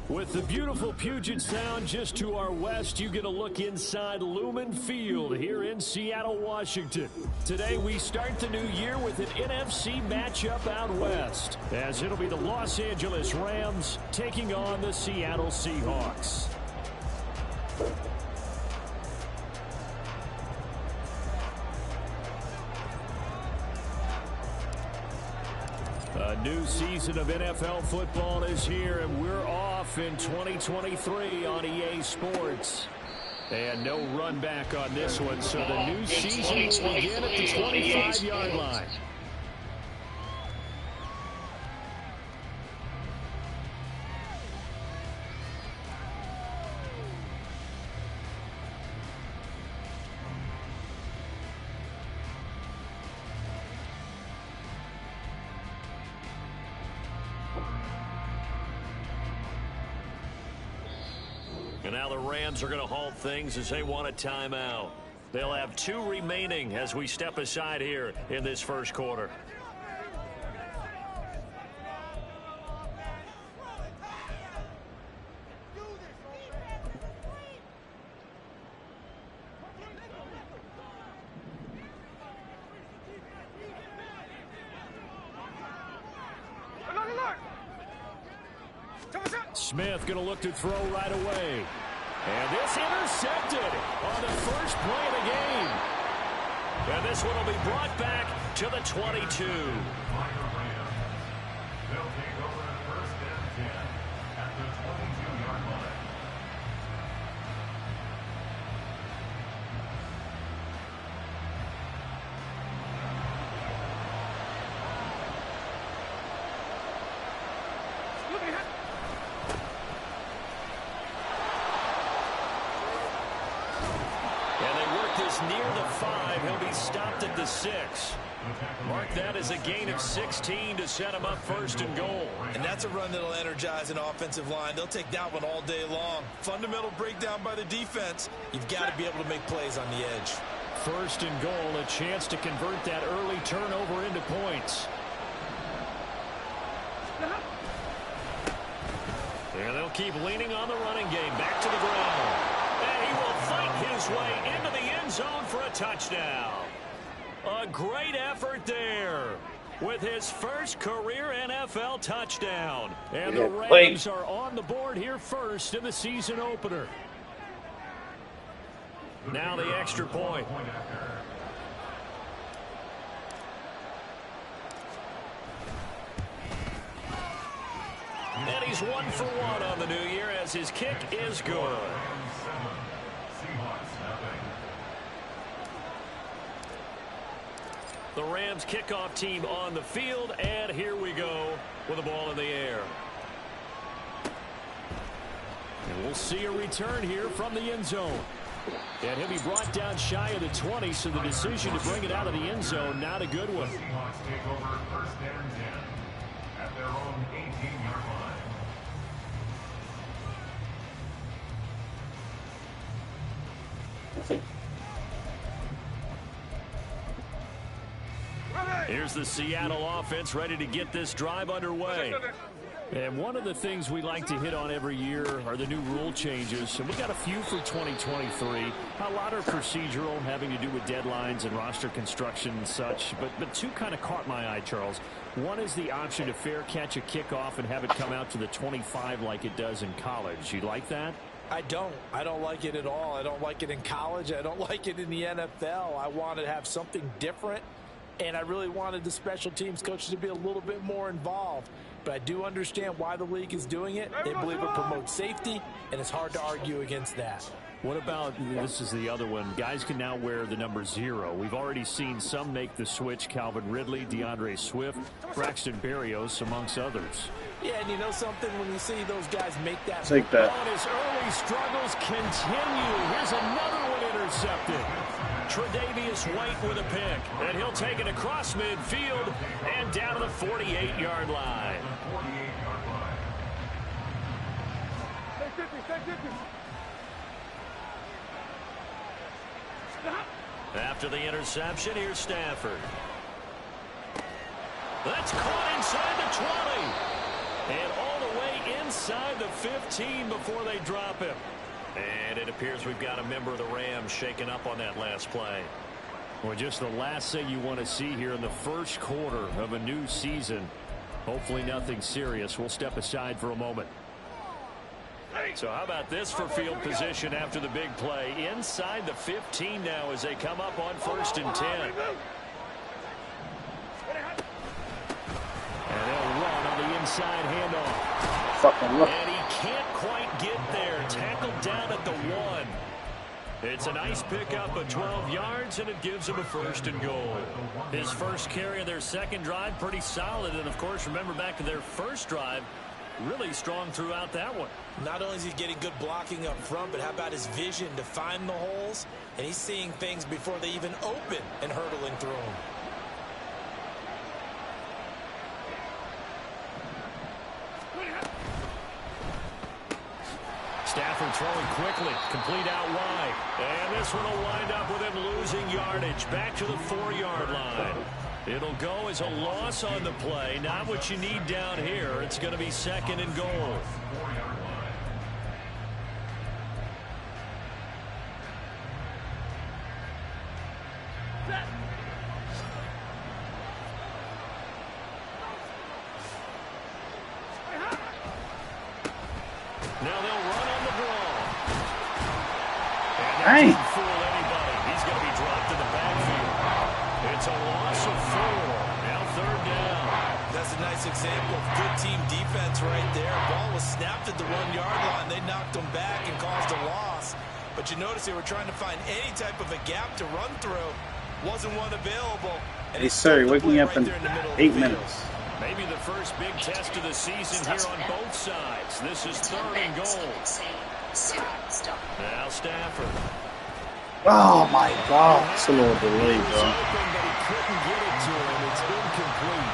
With the beautiful Puget Sound just to our west, you get a look inside Lumen Field here in Seattle, Washington. Today we start the new year with an NFC matchup out west, as it'll be the Los Angeles Rams taking on the Seattle Seahawks. A new season of NFL football is here, and we're off in 2023 on EA Sports. And no run back on this one, so the new season will begin at the 25-yard line. And now the Rams are going to halt things as they want a timeout. They'll have 2 remaining as we step aside here in this first quarter. Smith going to look to throw right away. And this intercepted on the first play of the game. And this one will be brought back to the 22. They'll take over first and 10 at the 22-yard line. Near the 5, he'll be stopped at the 6. Mark that as a gain of 16 to set him up first and goal. And that's a run that'll energize an offensive line. They'll take that one all day long. Fundamental breakdown by the defense. You've got to be able to make plays on the edge. First and goal, a chance to convert that early turnover into points. And they'll keep leaning on the running game. Back to the ground. And he will fight his way into the end zone for a touchdown. A great effort there with his first career NFL touchdown. And the Rams are on the board here first in the season opener. Now the extra point. And he's 1 for 1 on the new year as his kick is good. The Rams kickoff team on the field, and here we go with the ball in the air. And we'll see a return here from the end zone. And he'll be brought down shy of the 20, so the decision to bring it out of the end zone, not a good one. The Seahawks take over first and 10 at their own 18-yard line. Here's the Seattle offense ready to get this drive underway. And one of the things we like to hit on every year are the new rule changes. And we got a few for 2023. A lot are procedural, having to do with deadlines and roster construction and such. But 2 kind of caught my eye, Charles. One is the option to fair catch a kickoff and have it come out to the 25 like it does in college. You like that? I don't like it at all. I don't like it in college. I don't like it in the NFL. I want to have something different. And I really wanted the special teams coaches to be a little bit more involved. But I do understand why the league is doing it. They believe it promotes safety, and it's hard to argue against that. What about, this is the other one, guys can now wear the number 0. We've already seen some make the switch, Calvin Ridley, DeAndre Swift, Braxton Berrios, amongst others. Yeah, and you know something, when you see those guys make that. Take that. Oh, his early struggles continue. Here's another one intercepted. Tre'Davious White with a pick, and he'll take it across midfield and down to the 48-yard line. After the interception, here's Stafford. That's caught inside the 20. And all the way inside inside the 15 before they drop him. And it appears we've got a member of the Rams shaken up on that last play. Well, just the last thing you want to see here in the first quarter of a new season. Hopefully nothing serious. We'll step aside for a moment. So how about this for field position after the big play? Inside the 15 now as they come up on 1st and 10. And they'll run on the inside handoff. Fucking look. And he can't quite get there. Tackled down at the 1. It's a nice pickup of 12 yards, and it gives him a 1st and goal. His first carry of their second drive, pretty solid. And, of course, remember back to their first drive, really strong throughout that one. Not only is he getting good blocking up front, but how about his vision to find the holes? And he's seeing things before they even open and hurdling through them. Stafford throwing quickly, complete out wide. And this one will wind up with him losing yardage back to the 4-yard line. It'll go as a loss on the play. Not what you need down here. It's going to be 2nd and goal. Now they'll run on the draw. And that doesn't fool anybody. He's going to be dropped in the backfield. It's a loss of 4. Now 3rd down. That's a nice example of good team defense right there. Ball was snapped at the 1-yard line. They knocked him back and caused a loss. But you notice they were trying to find any type of a gap to run through. Wasn't one available. And Hey, sir, you're waking me up in 8 minutes. Maybe the first big test of the season here on both sides. This is 3rd and goal. Now Stafford. Oh my God, it's a little delay, bro. Open, but he couldn't get it to him. It's incomplete.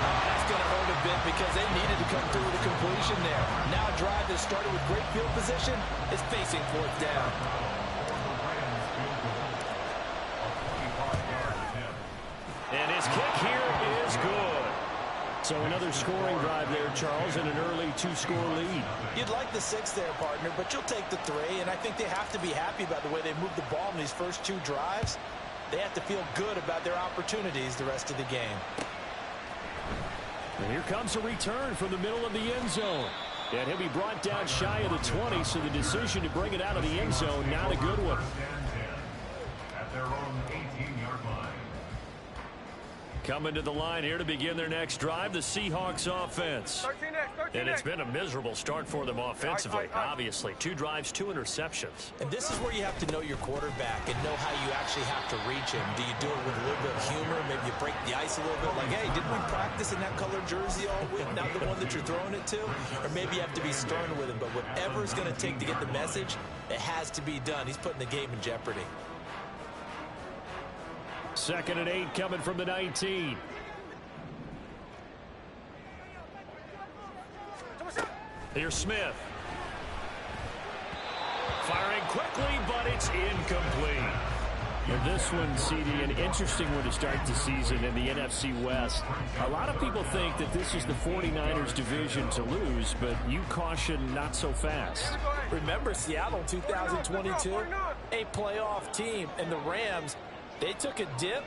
That's going to hurt a bit because they needed to come through with a completion there. Now a drive that started with great field position is facing 4th down. And his kick here is good. So another scoring drive there, Charles, and an early 2-score lead. You'd like the 6 there, partner, but you'll take the 3, and I think they have to be happy about the way they moved the ball in these first 2 drives. They have to feel good about their opportunities the rest of the game. And here comes a return from the middle of the end zone. And he'll be brought down shy of the 20, so the decision to bring it out of the end zone, not a good one. At their own 18-yard line. Coming to the line here to begin their next drive, the Seahawks offense. And it's been a miserable start for them offensively, obviously. 2 drives, 2 interceptions. And this is where you have to know your quarterback and know how you actually have to reach him. Do you do it with a little bit of humor? Maybe you break the ice a little bit, like, hey, didn't we practice in that colored jersey all week, not the one that you're throwing it to? Or maybe you have to be stern with him. But whatever it's going to take to get the message, it has to be done. He's putting the game in jeopardy. 2nd and 8 coming from the 19. Here's Smith. Firing quickly, but it's incomplete. And this one, CD, an interesting one to start the season in the NFC West. A lot of people think that this is the 49ers division to lose, but you caution not so fast. Remember Seattle 2022? A playoff team, and the Rams, they took a dip,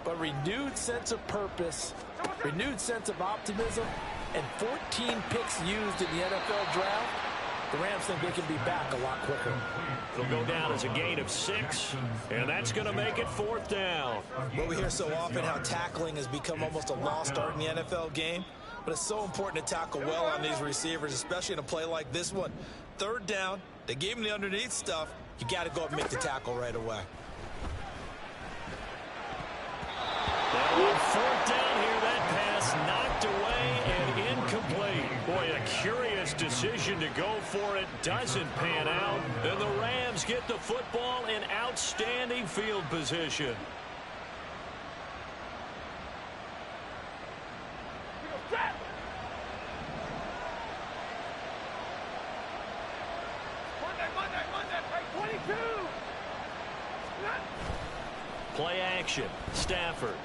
but renewed sense of purpose, renewed sense of optimism, and 14 picks used in the NFL draft. The Rams think they can be back a lot quicker. It'll go down as a gain of 6, and that's going to make it 4th down. Well, we hear so often how tackling has become almost a lost art in the NFL game, but it's so important to tackle well on these receivers, especially in a play like this one. 3rd down, they gave him the underneath stuff. You got to go up and make the tackle right away. On 4th down here, that pass knocked away and incomplete. Boy, a curious decision to go for it. Doesn't pan out. And the Rams get the football in outstanding field position. Play action. Stafford.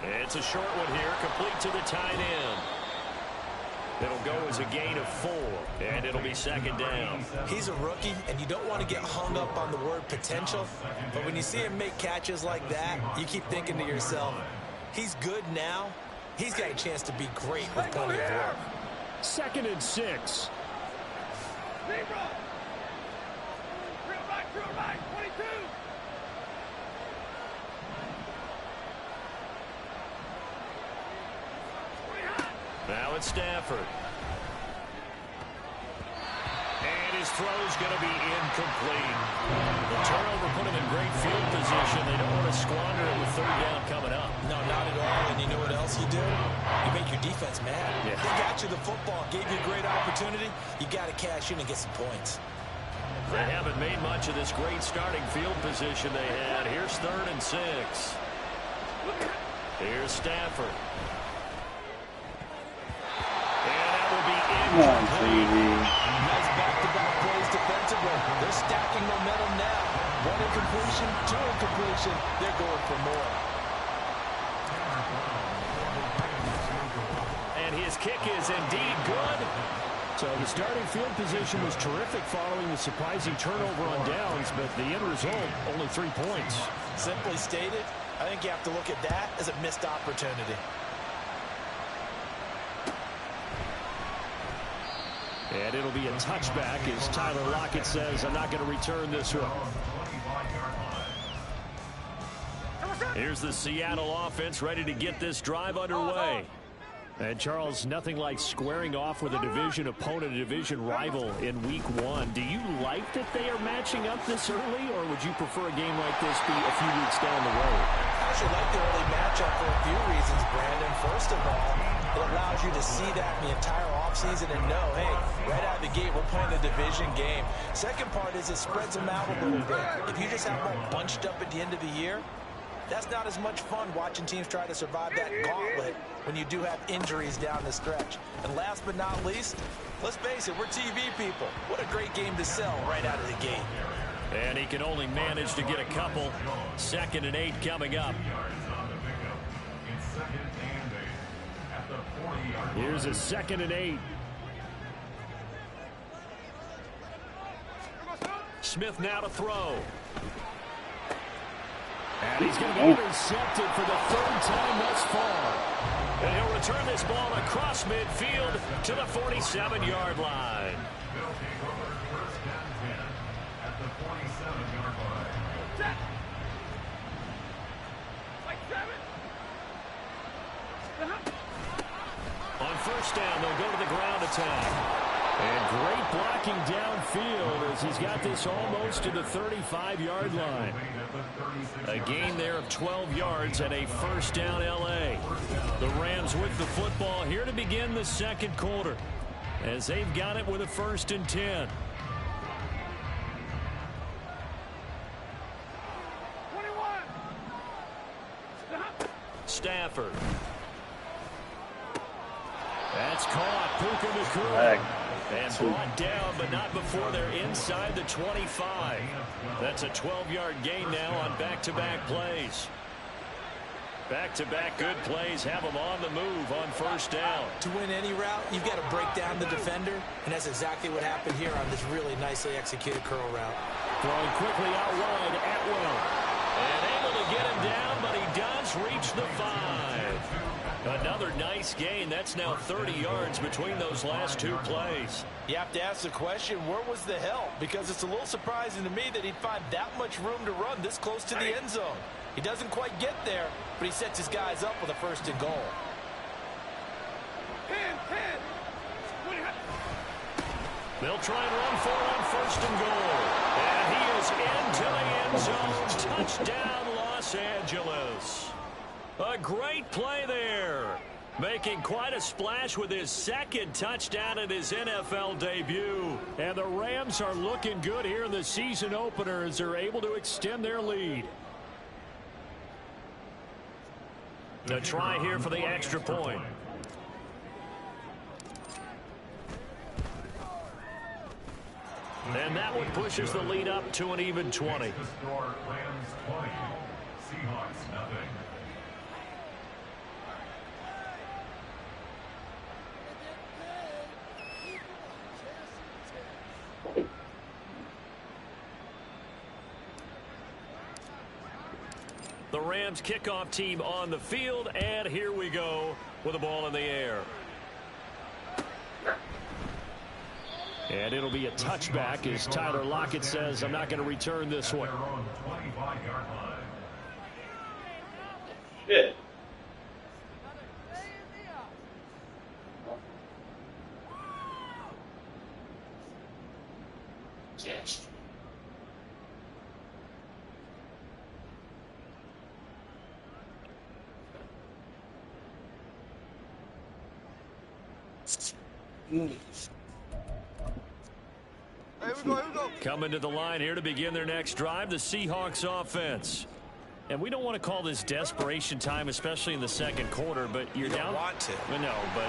It's a short one here, complete to the tight end. It'll go as a gain of 4, and it'll be second down. He's a rookie, and you don't want to get hung up on the word potential, but when you see him make catches like that, you keep thinking to yourself, he's good now. He's got a chance to be great with plenty of work. 2nd and 6. Now it's Stafford. And his throw's going to be incomplete. The turnover put him in great field position. They don't want to squander it with 3rd down coming up. No, not at all. And you know what else you do? You make your defense mad. Yeah. They got you the football, gave you a great opportunity. You got to cash in and get some points. They haven't made much of this great starting field position they had. Here's 3rd and 6. Here's Stafford. Come on, TV. Nice back-to-back plays defensively. They're stacking momentum now. 1 incompletion, 2 incompletion. They're going for more. And his kick is indeed good. So the starting field position was terrific following the surprising turnover on downs, but the end result, only 3 points. Simply stated, I think you have to look at that as a missed opportunity. And it'll be a touchback as Tyler Lockett says, I'm not going to return this one. Here's the Seattle offense ready to get this drive underway. And Charles, nothing like squaring off with a division opponent, a division rival in week 1. Do you like that they are matching up this early, or would you prefer a game like this be a few weeks down the road? I actually like the early matchup for a few reasons, Brandon. First of all, it allows you to see that in the entire offseason and know, hey, right out of the gate, we're playing a division game. Second part is it spreads them out a little bit. If you just have them all bunched up at the end of the year, that's not as much fun watching teams try to survive that gauntlet when you do have injuries down the stretch. And last but not least, let's face it, we're TV people. What a great game to sell right out of the gate. And he can only manage to get a couple. 2nd and 8 coming up. Here's a 2nd and 8. Smith now to throw. And he's going to be intercepted for the 3rd time thus far. And he'll return this ball across midfield to the 47-yard line. On 1st down, they'll go to the ground attack. And great blocking downfield as he's got this almost to the 35-yard line. A gain there of 12 yards and a 1st down L.A. The Rams with the football here to begin the 2nd quarter as they've got it with a 1st and 10. 21. Stafford. That's caught. Puka Nacua. And brought down, but not before they're inside the 25. That's a 12-yard gain now on back-to-back plays. Back-to-back good plays have them on the move on 1st down. To win any route, you've got to break down the defender, and that's exactly what happened here on this really nicely executed curl route. Throwing quickly out wide, Atwell. And able to get him down, but he does reach the 5. Another nice gain. That's now 30 yards between those last 2 plays. You have to ask the question, where was the help? Because it's a little surprising to me that he'd find that much room to run this close to the end zone. He doesn't quite get there, but he sets his guys up with a 1st and goal. They'll try and run for it on 1st and goal. And he is into the end zone. Touchdown, Los Angeles. A great play there. Making quite a splash with his 2nd touchdown in his NFL debut. And the Rams are looking good here in the season opener as they're able to extend their lead. A try here for the extra point. And that one pushes the lead up to an even 20. The Rams kickoff team on the field, and here we go with the ball in the air. And it'll be a touchback as Tyler Lockett says, I'm not going to return this one. Yeah. Coming to the line here to begin their next drive, the Seahawks offense. And we don't want to call this desperation time, especially in the second quarter, but you're down. Want to. No, but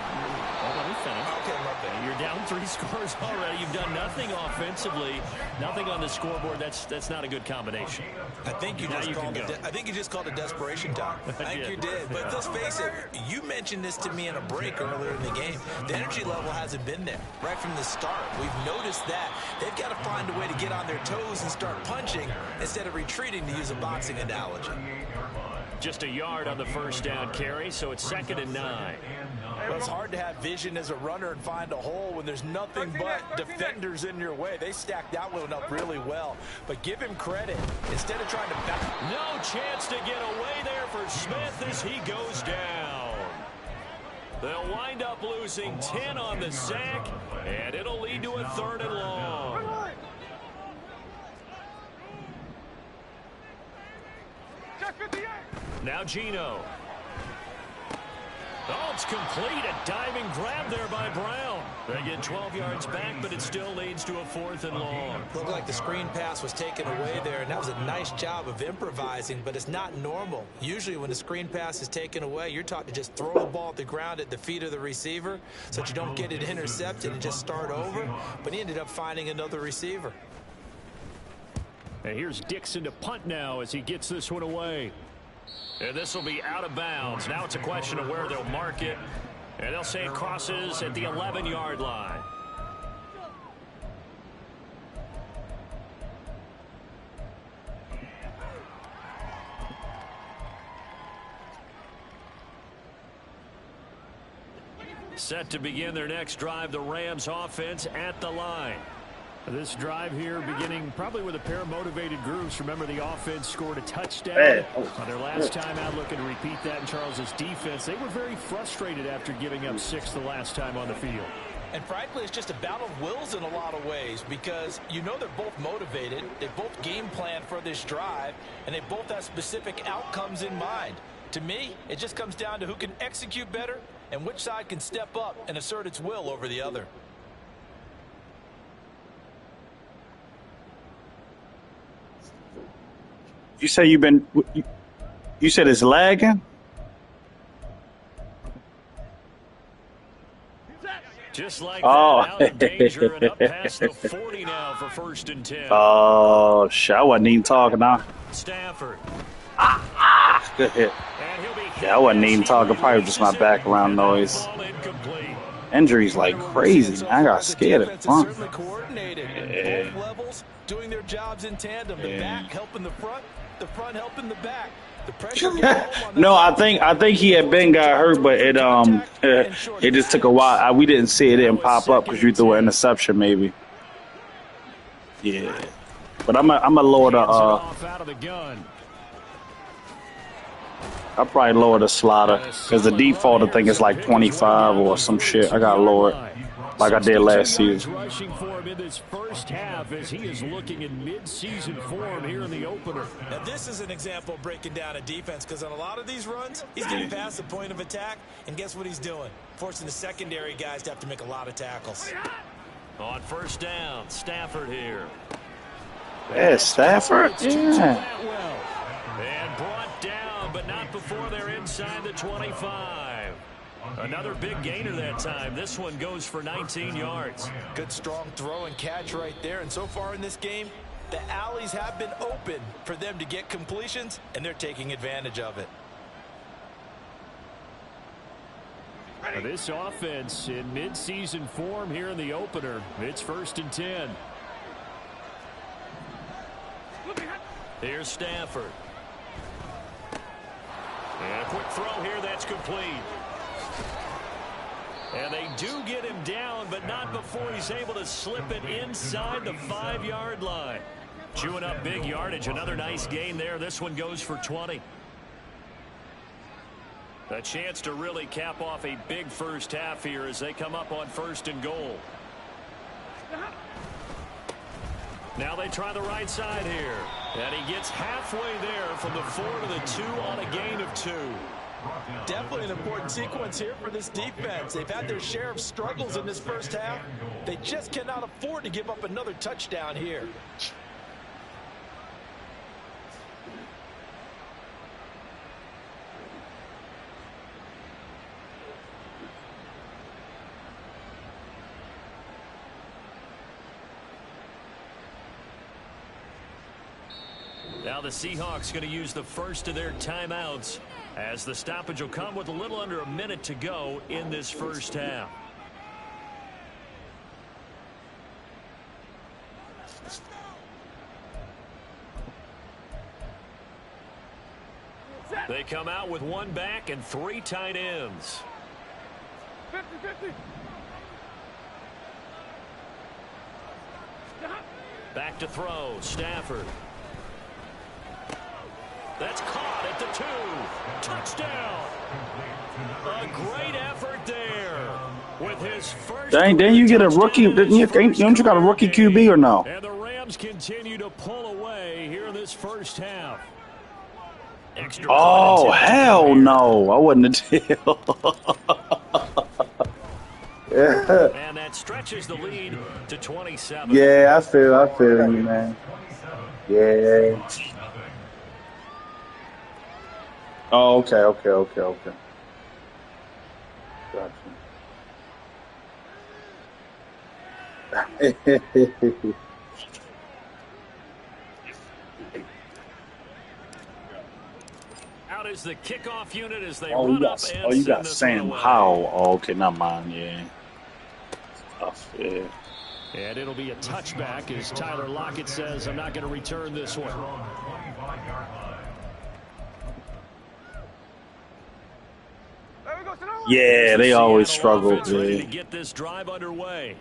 let me finish. Okay, my bad. You're down 3 scores already. You've done nothing offensively, nothing on the scoreboard. That's not a good combination. I think you just called it desperation time. I think you did. But let's face it, you mentioned this to me in a break earlier in the game. The energy level hasn't been there right from the start. We've noticed that. They've got to find a way to get on their toes and start punching instead of retreating, to use a boxing analogy. Just a yard on the first down carry, so it's 2nd and 9. Well, it's hard to have vision as a runner and find a hole when there's nothing but defenders in your way. They stacked that one up really well. But give him credit. Instead of trying to back. No chance to get away there for Smith as he goes down. They'll wind up losing 10 on the sack, and it'll lead to a 3rd and long. Now Geno. Oh, it's complete. A diving grab there by Brown. They get 12 yards back, but it still leads to a 4th and long. Looked like the screen pass was taken away there, and that was a nice job of improvising, but it's not normal. Usually when the screen pass is taken away, you're taught to just throw the ball at the ground at the feet of the receiver so that you don't get it intercepted and just start over, but he ended up finding another receiver. And here's Dixon to punt now as he gets this one away. And this will be out of bounds. Now it's a question of where they'll mark it. And they'll say it crosses at the 11-yard line. Set to begin their next drive, the Rams offense at the line. This drive here beginning probably with a pair of motivated groups. Remember, the offense scored a touchdown on their last time out, looking to repeat that in Charles's defense. They were very frustrated after giving up 6 the last time on the field. And frankly, it's just a battle of wills in a lot of ways because you know they're both motivated. They both game plan for this drive, and they both have specific outcomes in mind. To me, it just comes down to who can execute better and which side can step up and assert its will over the other. You say you said it's lagging? Just like that, out of danger and up past the 40 now for 1st and 10. Oh, shit, I wasn't even talking now. Stafford. Good hit. Yeah, I wasn't even talking. Probably just my background noise. Injuries like crazy, man. I got scared at front. Yeah. Both levels doing their jobs in tandem. The back helping the front helping the back. The pressure no, I think he had been got hurt, but it just took a while. We didn't see it. It didn't pop up because you threw an interception, maybe. Yeah, but I'm a lower the. I probably lower the slider because the default I think is like 25 or some shit. I got lower like I did last season. Rushing for him in this first half as he is looking in mid-season form here in the opener. Now this is an example of breaking down a defense because on a lot of these runs, he's getting past the point of attack, and guess what he's doing? Forcing the secondary guys to have to make a lot of tackles. On 1st down, Stafford here. Yeah, Stafford? Yeah. And brought down, but not before they're inside the 25. Another big gainer that time. This one goes for 19 yards. Good strong throw and catch right there. And so far in this game, the alleys have been open for them to get completions, and they're taking advantage of it. This offense in mid-season form here in the opener. It's 1st and 10. Here's Stafford. And a quick throw here, that's complete. And they do get him down, but not before he's able to slip it inside the 5-yard line. Chewing up big yardage. Another nice gain there. This one goes for 20. A chance to really cap off a big first half here as they come up on 1st and goal. Now they try the right side here. And he gets halfway there from the 4 to the 2 on a gain of 2. Definitely an important sequence here for this defense. They've had their share of struggles in this first half. They just cannot afford to give up another touchdown here. Now the Seahawks going to use the first of their timeouts as the stoppage will come with a little under a minute to go in this first half. They come out with 1 back and 3 tight ends. 50-50. Back to throw, Stafford. That's caught at the 2. Touchdown. A great effort there with his first. Dang, then you get a rookie. Don't you got a rookie QB or no? And the Rams continue to pull away here in this first half. Extra Oh, hell no. I wasn't a deal. Yeah. And that stretches the lead to 27. Yeah, I feel you, man. Yeah. Oh, okay. Gotcha. Out is the kickoff unit as they Oh, run up and you send got this Sam one away. Howell. Oh, okay, not mine, yeah. Tough, yeah. And it'll be a touchback as Tyler Lockett says, I'm not going to return this one. Yeah, they always struggle, ready to man. get this drive underway.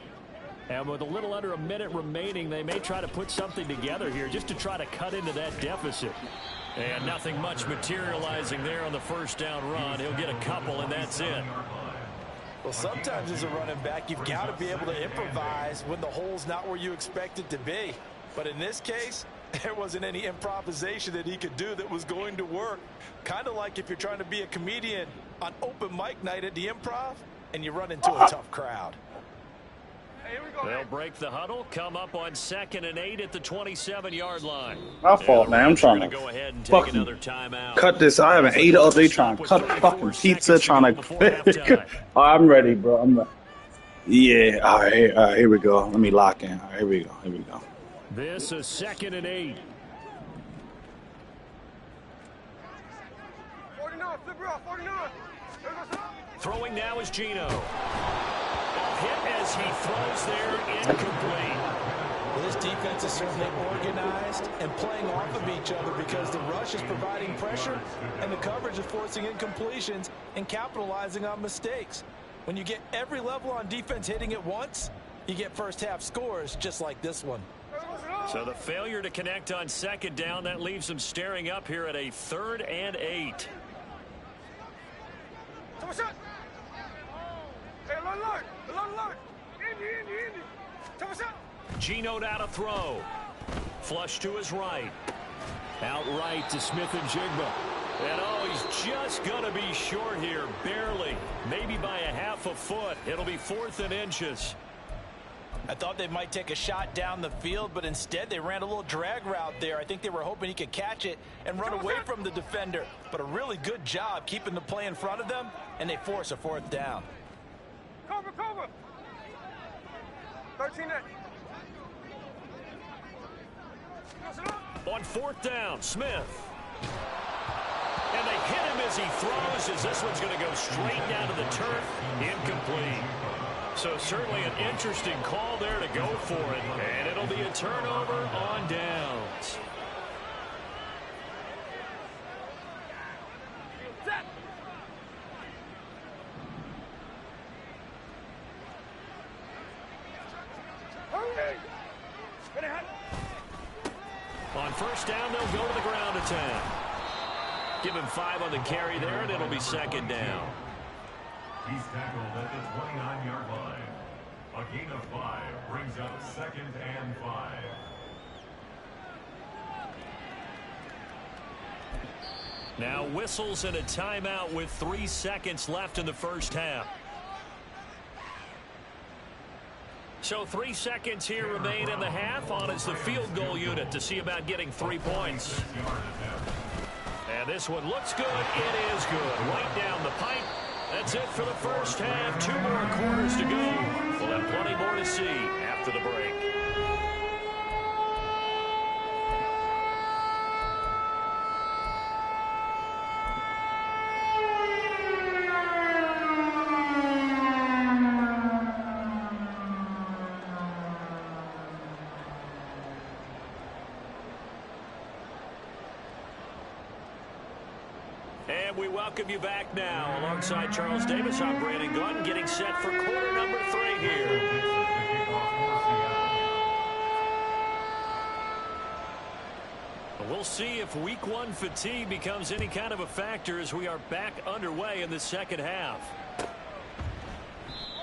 And with a little under a minute remaining, they may try to put something together here just to try to cut into that deficit. And nothing much materializing there on the first down run. He'll get a couple, and that's it. Well, sometimes as a running back, you've got to be able to improvise when the hole's not where you expect it to be. But in this case, there wasn't any improvisation that he could do that was going to work. Kind of like if you're trying to be a comedian on open mic night at the Improv and you run into a tough crowd. They'll break the huddle, come up on 2nd and 8 at the 27-yard line. My fault, man. I'm trying to go ahead and take fucking another timeout. cut this. I haven't ate all day trying to cut fucking pizza, trying to. Oh, I'm ready, bro. I'm ready. Yeah, all right, here we go. Let me lock in. All right, here we go. This is 2nd and 8. 49, flip her off, 49. Throwing now is Geno. Hit as he throws there, incomplete. Well, this defense is certainly organized and playing off of each other because the rush is providing pressure and the coverage is forcing incompletions and capitalizing on mistakes. When you get every level on defense hitting at once, you get first half scores just like this one. So the failure to connect on 2nd down, that leaves them staring up here at a 3rd and 8. Geno now to throw. Flush to his right. Outright to Smith and Jigba. And oh, he's just going to be short here, barely. Maybe by a half a foot. It'll be 4th and inches. I thought they might take a shot down the field, but instead they ran a little drag route there. I think they were hoping he could catch it and run away from the defender. But a really good job keeping the play in front of them, and they force a 4th down. Cover. 13. On 4th down, Smith. And they hit him as he throws, as this one's going to go straight down to the turf. Incomplete. So certainly an interesting call there to go for it. And it'll be a turnover on downs. On first down, they'll go to the ground attack. Give him 5 on the carry there, and it'll be second down. He's tackled at the 29-yard line. A gain of 5 brings up 2nd and 5. Now whistles and a timeout with 3 seconds left in the first half. So 3 seconds here remain in the half. On is the field goal unit to see about getting 3 points. And this one looks good. It is good. Right down the pipe. That's it for the first half. 2 more quarters to go. We'll have plenty more to see after the break. And we welcome you back now. Alongside Charles Davis, I'm Brandon Gunn, getting set for quarter number 3 here. We'll see if week 1 fatigue becomes any kind of a factor as we are back underway in the second half.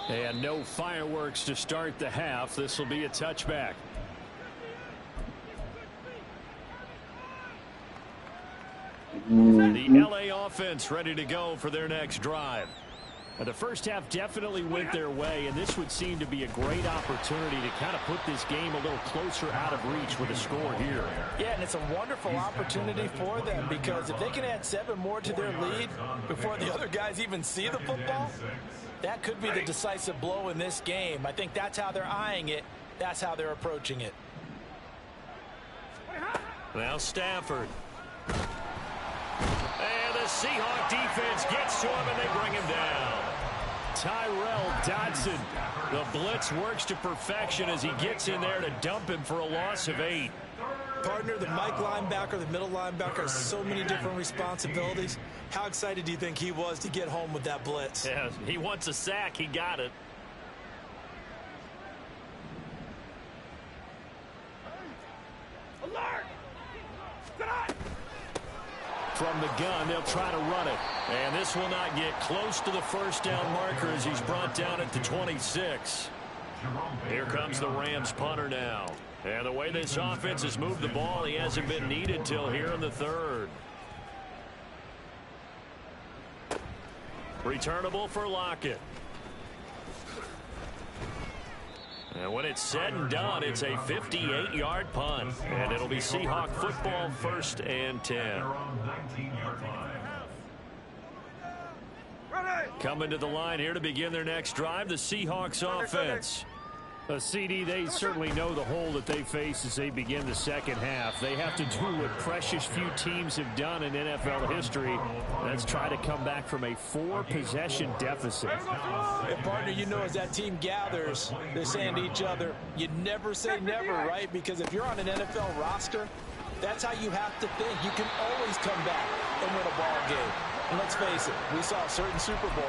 And no fireworks to start the half. This will be a touchback. The LA offense ready to go for their next drive. Now, the first half definitely went their way, and this would seem to be a great opportunity to kind of put this game a little closer out of reach with a score here. Yeah, and it's a wonderful opportunity for them because if they can add 7 more to their lead before the other guys even see the football, that could be the decisive blow in this game. I think that's how they're eyeing it. That's how they're approaching it. Now Stafford. And the Seahawk defense gets to him, and they bring him down. Tyrell Dodson. The blitz works to perfection as he gets in there to dump him for a loss of 8. Partner, the Mike linebacker, the middle linebacker has so many different responsibilities. How excited do you think he was to get home with that blitz? Yeah, he wants a sack. He got it. Alert! Tonight! From the gun, they'll try to run it. And this will not get close to the first down marker as he's brought down at the 26. Here comes the Rams punter now. And the way this offense has moved the ball, he hasn't been needed till here in the 3rd. Returnable for Lockett. And when it's said and done, it's a 58-yard punt. And it'll be Seahawk football, 1st and 10. Coming to the line here to begin their next drive, the Seahawks offense. CD, they certainly know the hole that they face as they begin the second half. They have to do what precious few teams have done in NFL history. That's try to come back from a 4-possession deficit. And partner, you know, as that team gathers, they're saying to each other, you never say never, right? Because if you're on an NFL roster, that's how you have to think. You can always come back and win a ball game. And let's face it, we saw a certain Super Bowl,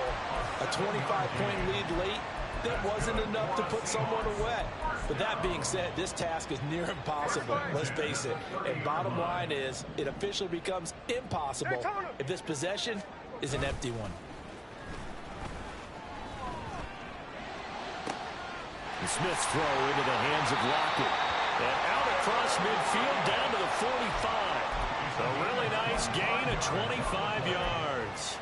a 25-point lead late. That wasn't enough to put someone away. But that being said, this task is near impossible. Let's face it. And bottom line is, it officially becomes impossible if this possession is an empty one. The Smith's throw into the hands of Lockett. And out across midfield down to the 45. A really nice gain of 25 yards.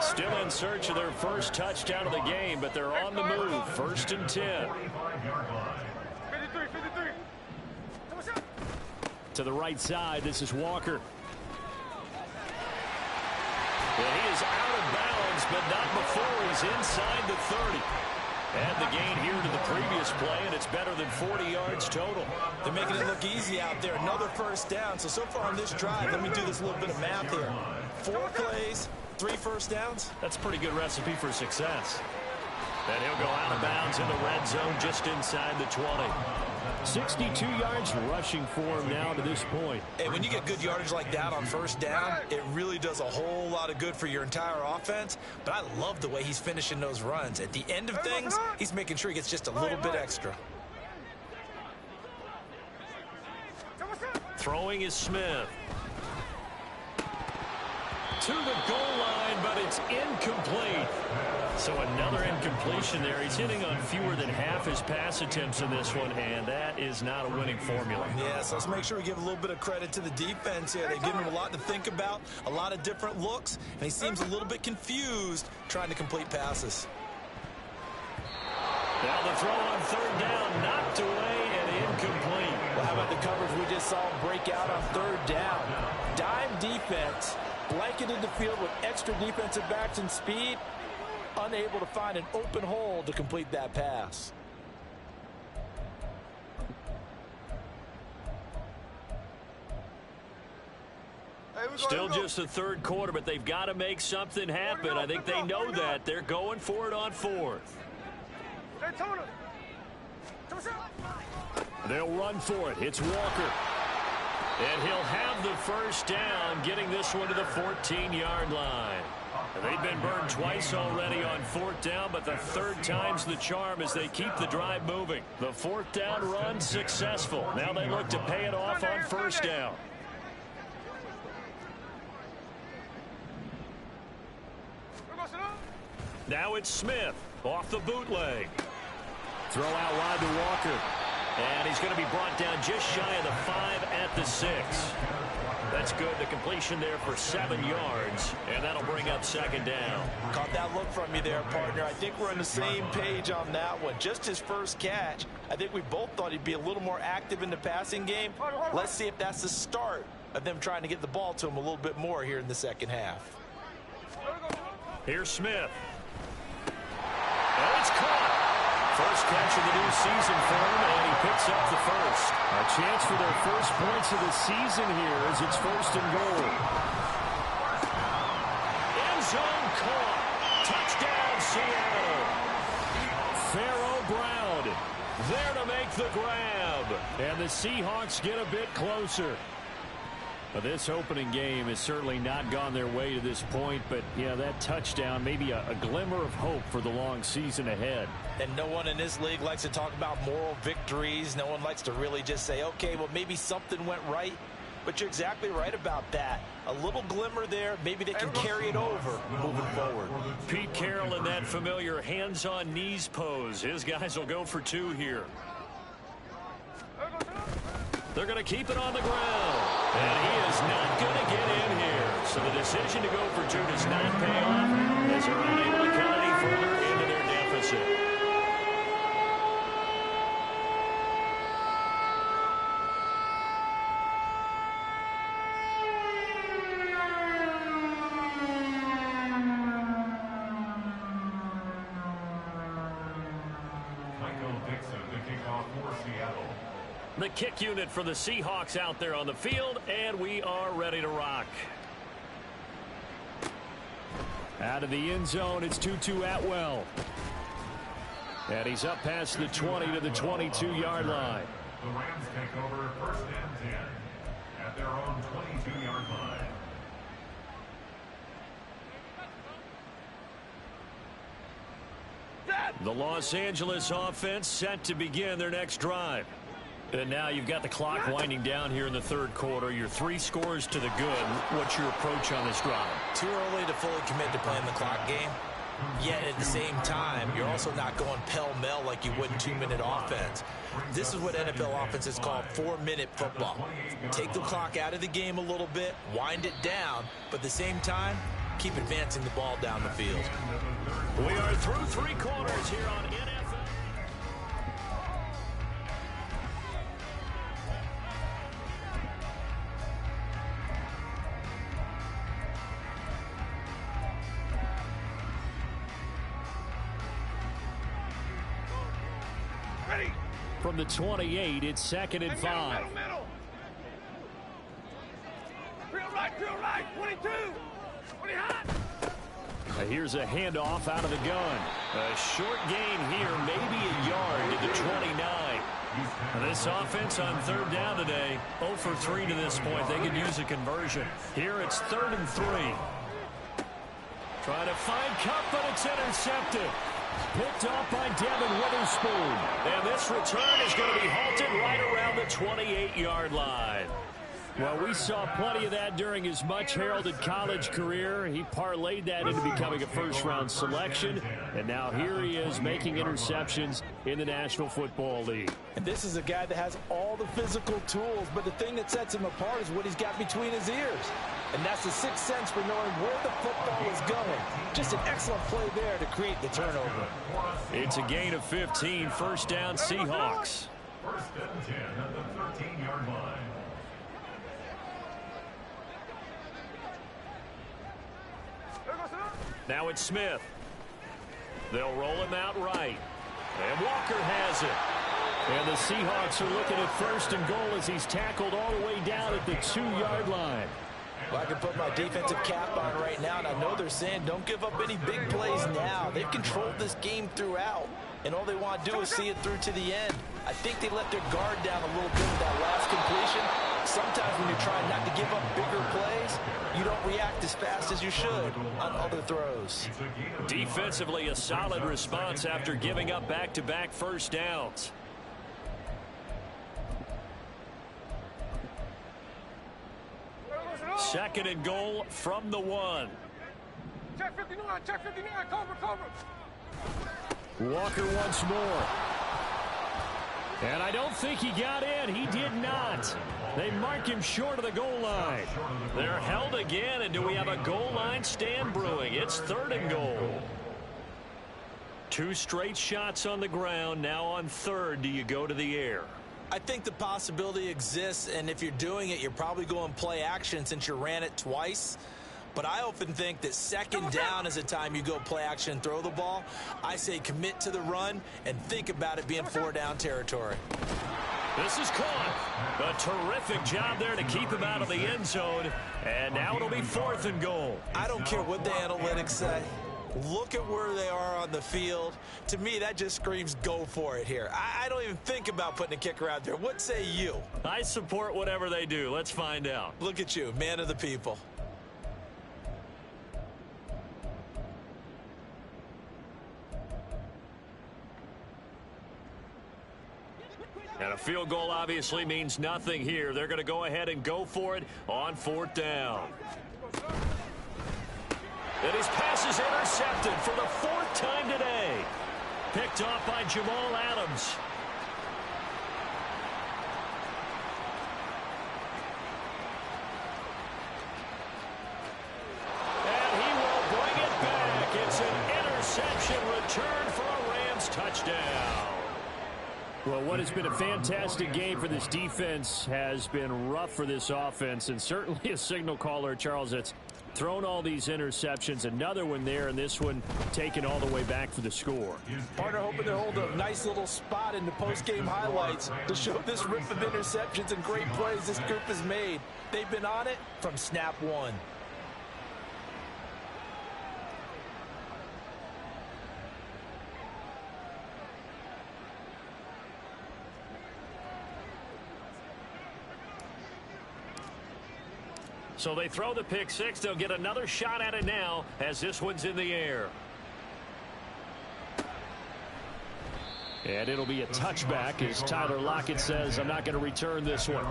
Still in search of their first touchdown of the game, but they're on the move. 1st and 10. 53. To the right side, this is Walker. And he is out of bounds, but not before he's inside the 30. Add the gain here to the previous play, and it's better than 40 yards total. They're making it look easy out there. Another first down. So far on this drive, let me do this little bit of math here. 4 plays. 3 first downs. That's a pretty good recipe for success. And he'll go out of bounds in the red zone just inside the 20. 62 yards rushing for him now to this point. And when you get good yardage like that on first down, it really does a whole lot of good for your entire offense. But I love the way he's finishing those runs. At the end of things, he's making sure he gets just a little bit extra. Throwing is Smith. To the goal line, but it's incomplete. So another incompletion there. He's hitting on fewer than half his pass attempts in this one, and that is not a winning formula. Yeah, so let's make sure we give a little bit of credit to the defense here. They've given him a lot to think about, a lot of different looks, and he seems a little bit confused trying to complete passes. Now the throw on third down, knocked away and incomplete. Well, how about the coverage we just saw him break out on third down? Dime defense, blanketed the field with extra defensive backs and speed, unable to find an open hole to complete that pass. Still just the third quarter, but they've got to make something happen. I think they know that. They're going for it on fourth. They'll run for it. It's Walker. And he'll have the first down, getting this one to the 14-yard line. They've been burned twice already on fourth down, but the third time's the charm as they keep the drive moving. The fourth down run successful. Now they look to pay it off on first down. Now it's Smith off the bootleg. Throw out wide to Walker. And he's going to be brought down just shy of the 5 at the 6. That's good. The completion there for 7 yards, and that'll bring up second down. Caught that look from you there, partner. I think we're on the same page on that one. Just his first catch. I think we both thought he'd be a little more active in the passing game. Let's see if that's the start of them trying to get the ball to him a little bit more here in the second half. Here's Smith. And it's caught. First catch of the new season for him, and he picks up the first. A chance for their first points of the season here as it's first and goal. End zone caught. Touchdown, Seattle. Pharaoh Brown there to make the grab. And the Seahawks get a bit closer. But this opening game has certainly not gone their way to this point, but yeah, that touchdown, maybe a glimmer of hope for the long season ahead. And no one in this league likes to talk about moral victories. No one likes to really just say, okay, well, maybe something went right. But you're exactly right about that. A little glimmer there. Maybe they can carry it over moving forward. Pete Carroll in that familiar hands-on knees pose. His guys will go for 2 here. They're going to keep it on the ground. And he is not going to get in here. So the decision to go for 2 does not pay off as they're unable to cut any further into their deficit. Michael Dixon, the kickoff for Seattle. The kick unit for the Seahawks out there on the field, and we are ready to rock. Out of the end zone, it's Tutu Atwell. And he's up past the 20 to the 22-yard line. The Rams take over first and 10 at their own 22-yard line. The Los Angeles offense set to begin their next drive. And now you've got the clock winding down here in the third quarter. You're 3 scores to the good. What's your approach on this drive? Too early to fully commit to playing the clock game. Yet at the same time, you're also not going pell-mell like you would in 2-minute offense. This is what NFL offenses call 4-minute football. Take the clock out of the game a little bit, wind it down, but at the same time, keep advancing the ball down the field. We are through 3 quarters here on NFL. From the 28, it's 2nd and 5. Drill right, 22. 20 hot. Here's a handoff out of the gun. A short gain here, maybe a yard to the 29. This offense on third down today, 0 for 3 to this point. They could use a conversion. Here it's 3rd and 3. Trying to find Kupp, but it's intercepted. Picked off by Devin Witherspoon. And this return is going to be halted right around the 28-yard line. Well, we saw plenty of that during his much-heralded college career. He parlayed that into becoming a first-round selection, and now here he is making interceptions in the National Football League. And this is a guy that has all the physical tools, but the thing that sets him apart is what he's got between his ears. And that's the sixth sense for knowing where the football is going. Just an excellent play there to create the turnover. It's a gain of 15, first down Seahawks. First and 10 at the 13-yard line. Now it's Smith. They'll roll him out right. And Walker has it. And the Seahawks are looking at first and goal as he's tackled all the way down at the 2-yard line. Well, I can put my defensive cap on right now, and I know they're saying don't give up any big plays now. They've controlled this game throughout, and all they want to do is see it through to the end. I think they let their guard down a little bit with that last completion. Sometimes when you're trying not to give up bigger plays, you don't react as fast as you should on other throws. Defensively, a solid response after giving up back-to-back first downs. Second and goal from the 1. Check 59, check 59, cover. Walker once more. And I don't think he got in. He did not. They mark him short of the goal line. They're held again, and do we have a goal line stand brewing? It's third and goal. 2 straight shots on the ground. Now on third, do you go to the air? I think the possibility exists, and if you're doing it, you're probably going play action since you ran it twice. But I often think that second down is the time you go play action and throw the ball. I say commit to the run and think about it being 4-down territory. This is caught. A terrific job there to keep him out of the end zone. And now it'll be fourth and goal. I don't care what the analytics say. Look at where they are on the field. To me, that just screams go for it here. I don't even think about putting a kicker out there. What say you? I support whatever they do. Let's find out. Look at you, man of the people. And a field goal obviously means nothing here. They're going to go ahead and go for it on fourth down. And his pass is intercepted for the 4th time today. Picked off by Jamal Adams. And he will bring it back. It's an interception return for a Rams touchdown. Well, what has been a fantastic game for this defense has been rough for this offense, and certainly a signal caller, Charles, that's thrown all these interceptions. Another one there, and this one taken all the way back for the score. Partner hoping to hold a nice little spot in the post-game highlights to show this rip of interceptions and great plays this group has made. They've been on it from snap one. So they throw the pick six. They'll get another shot at it now as this one's in the air. And it'll be a touchback as Tyler Lockett says, I'm not going to return this one.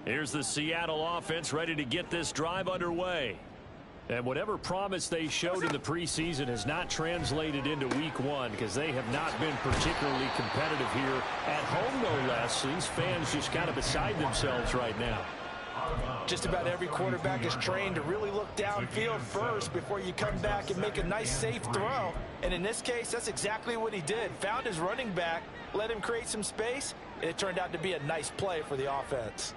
Here's the Seattle offense ready to get this drive underway. And whatever promise they showed in the preseason has not translated into week one because they have not been particularly competitive here at home, no less. These fans just kind of beside themselves right now. Just about every quarterback is trained to really look downfield first before you come back and make a nice, safe throw. And in this case, that's exactly what he did. Found his running back, let him create some space, and it turned out to be a nice play for the offense.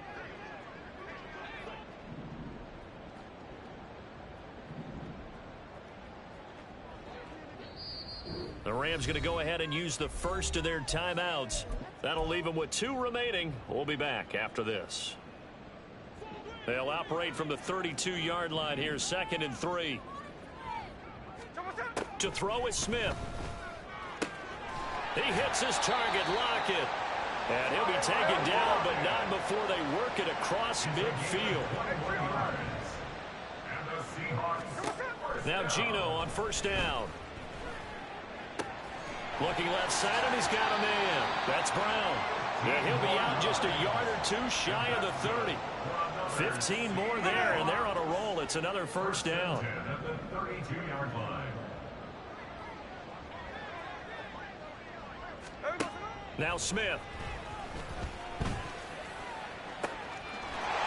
The Rams going to go ahead and use the first of their timeouts. That'll leave them with 2 remaining. We'll be back after this. They'll operate from the 32-yard line here, 2nd and 3. To throw is Smith. He hits his target, Lockett. And he'll be taken down, but not before they work it across midfield. Now Geno on first down. Looking left side, and he's got a man. That's Brown. And he'll be out just a yard or two shy of the 30. 15 more there, and they're on a roll. It's another first down. At the 32-yard line. Now Smith.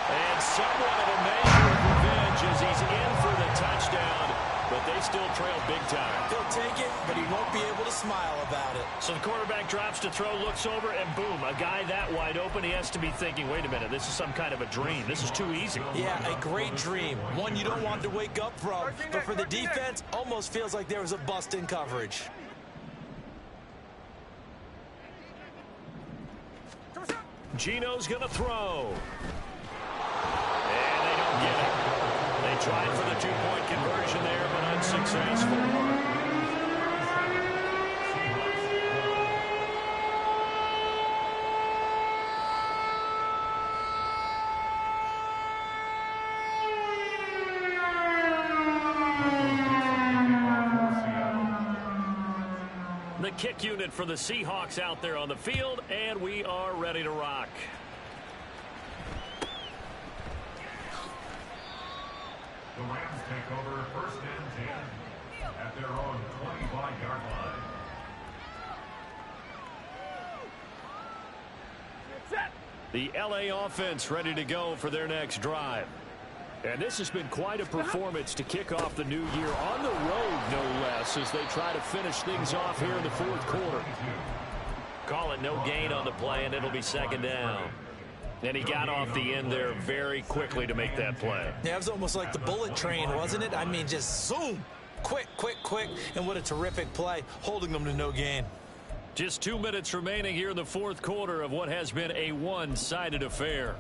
And somewhat of a measure of revenge as he's in for the touchdown. But they still trail big time. He'll take it, but he won't be able to smile about it. So the quarterback drops to throw, looks over, and boom, a guy that wide open. He has to be thinking, wait a minute, this is some kind of a dream. This is too easy. Yeah, a great dream. One you don't want to wake up from. But for the defense, almost feels like there was a bust in coverage. Geno's going to throw. And they don't get it. They tried for the two-point conversion there, but unsuccessful. The kick unit for the Seahawks out there on the field, and we are ready to rock. The Rams take over first and 10 at their own 25-yard line. The LA offense ready to go for their next drive. And this has been quite a performance to kick off the new year on the road, no less, as they try to finish things off here in the fourth quarter. Call it no gain on the play, and it'll be second down. And he got off the end there very quickly to make that play. Yeah, it was almost like the bullet train, wasn't it? I mean, just zoom. Quick, quick, quick. And what a terrific play, holding them to no gain. Just 2 minutes remaining here in the fourth quarter of what has been a one-sided affair.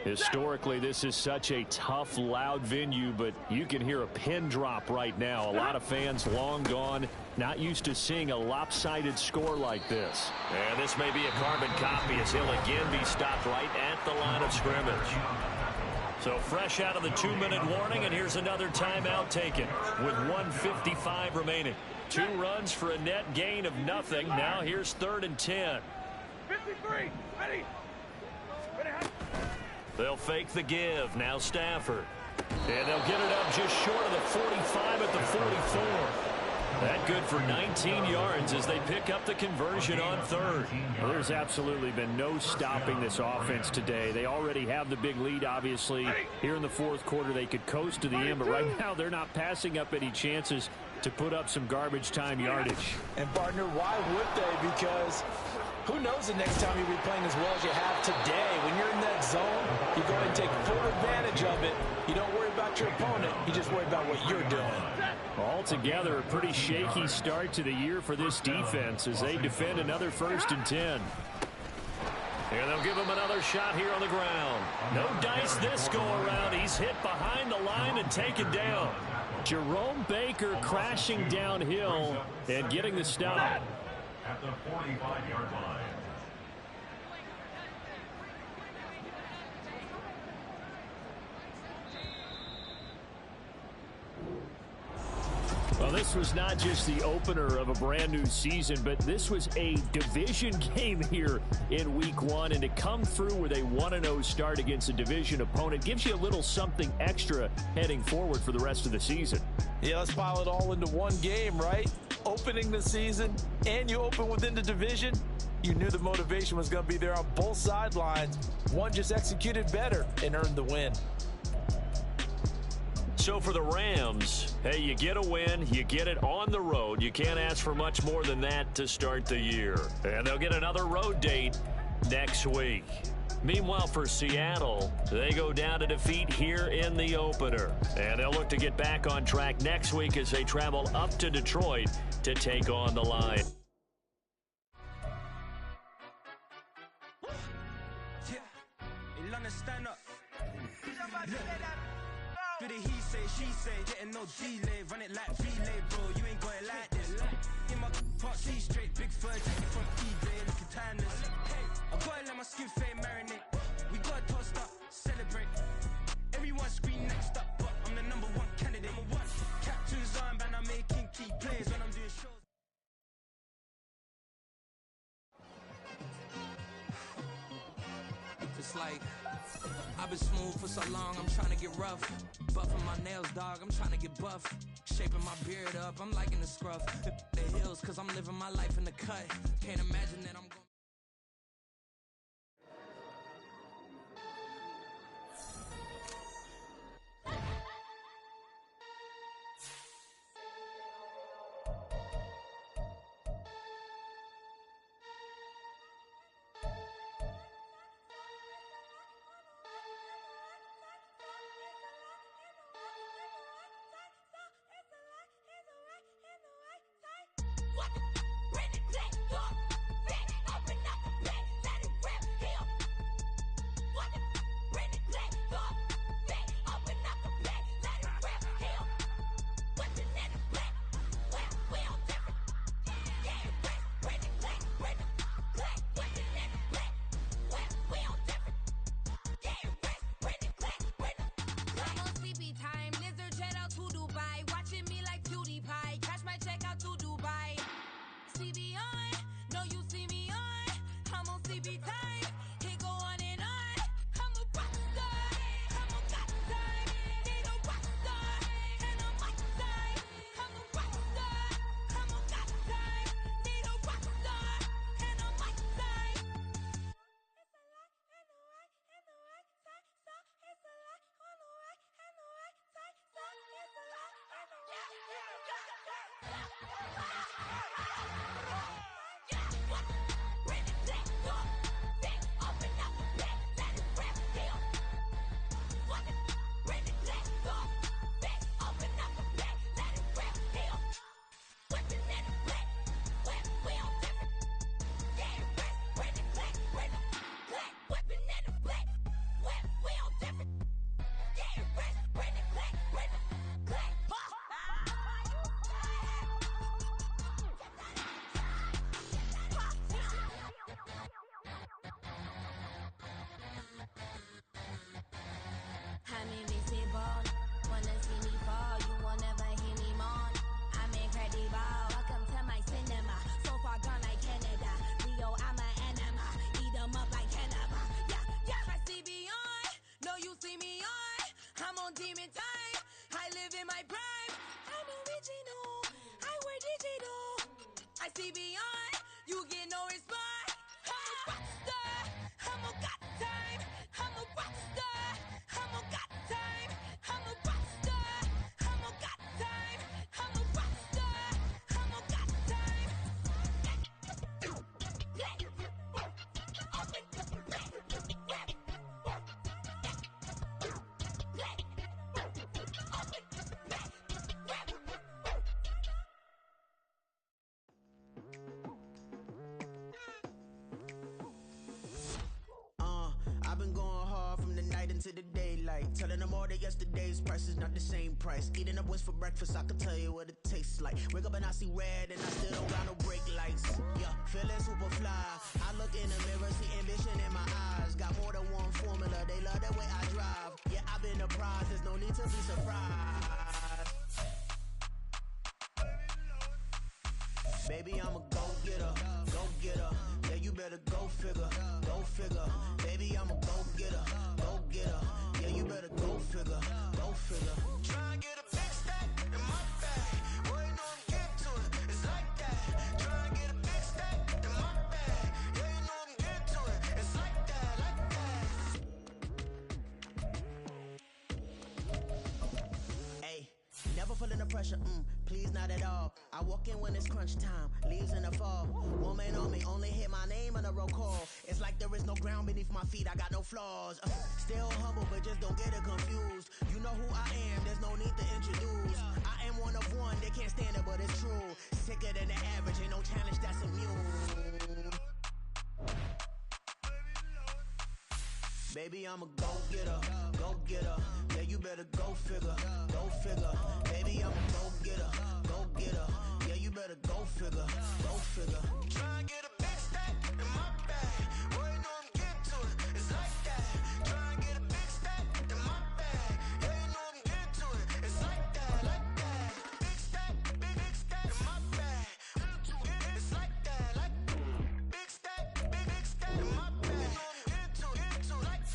Historically, this is such a tough, loud venue, but you can hear a pin drop right now. A lot of fans long gone, not used to seeing a lopsided score like this. And this may be a carbon copy as he'll again be stopped right at the line of scrimmage. So fresh out of the 2-minute warning, and here's another timeout taken with 1:55 remaining. 2 runs for a net gain of nothing. Now here's 3rd and 10. 53, ready. They'll fake the give. Now Stafford. And they'll get it up just short of the 45 at the 44. That good for 19 yards as they pick up the conversion on 3rd. Well, there's absolutely been no stopping this offense today. They already have the big lead, obviously. Here in the fourth quarter, they could coast to the end, but right now they're not passing up any chances to put up some garbage time yardage. And, partner, why would they? Because who knows the next time you'll be playing as well as you have today. When you're in that zone, you go ahead and take full advantage of it. You don't worry about your opponent. You just worry about what you're doing. Altogether, a pretty shaky start to the year for this defense as they defend another 1st and 10. And they'll give him another shot here on the ground. No dice this go around. He's hit behind the line and taken down. Jerome Baker crashing downhill and getting the stop. At the 45-yard line. Well, this was not just the opener of a brand new season, but this was a division game here in week 1. And to come through with a 1-0 start against a division opponent gives you a little something extra heading forward for the rest of the season. Yeah, let's pile it all into one game, right? Opening the season, and you open within the division. You knew the motivation was going to be there on both sidelines. One just executed better and earned the win. So for the Rams, hey, you get a win, you get it on the road. You can't ask for much more than that to start the year. And they'll get another road date next week. Meanwhile, for Seattle, they go down to defeat here in the opener. And they'll look to get back on track next week as they travel up to Detroit to take on the Lions. Do the he say, she say, getting no delay, run it like relay, bro, you ain't got it like this. In my part, see straight, big fur jacket from eBay, looking timeless. I gotta let my skin fade marinate, we gotta toss it's like I've been smooth for so long, I'm trying to get rough. Buffing my nails, dog, I'm trying to get buff. Shaping my beard up, I'm liking the scruff. The hills, cause I'm living my life in the cut. Can't imagine that I'm going. I've been going hard from the night into the daylight, telling them all that yesterday's price is not the same price. Eating up what's for breakfast, I can tell you what it tastes like. Wake up and I see red and I still don't got no brake lights. Yeah, feeling super fly. I look in the mirror, see ambition in my eyes. Got more than one formula, they love the way I drive. Yeah, I've been a prize, there's no need to be surprised. Baby, I'm a go-getter, go-getter. Yeah, you better go figure, go figure. Baby, I'm a go-getter, go-getter. Yeah, you better go figure, go figure. Try and get a big stack in my bag. Boy, you know I'm getting to it, it's like that. Try and get a big stack in my bag. Yeah, you know I'm getting to it, it's like that, like that. Hey, never feeling the pressure, please not at all. I walk in when it's crunch time, leaves in the fall. Woman on me, only hit my name on a roll call. It's like there is no ground beneath my feet, I got no flaws. Still humble, but just don't get it confused. You know who I am, there's no need to introduce. I am one of one, they can't stand it, but it's true. Sicker than the average, ain't no challenge that's immune. Baby, I'm a go-getter, go-getter. Yeah, you better go figure, go figure. Baby, I'm a go-getter, go-getter. Yeah, you better go figure, go figure. Try and get a big stack in my bag. Boy, you know I'm getting to it, it's like that. Try and get a big stack in my bag. Yeah, you know I'm getting to it, it's like that, like that. Big stack in my bag. It's like that, like big stack in my bag. You know I'm getting to it, like that.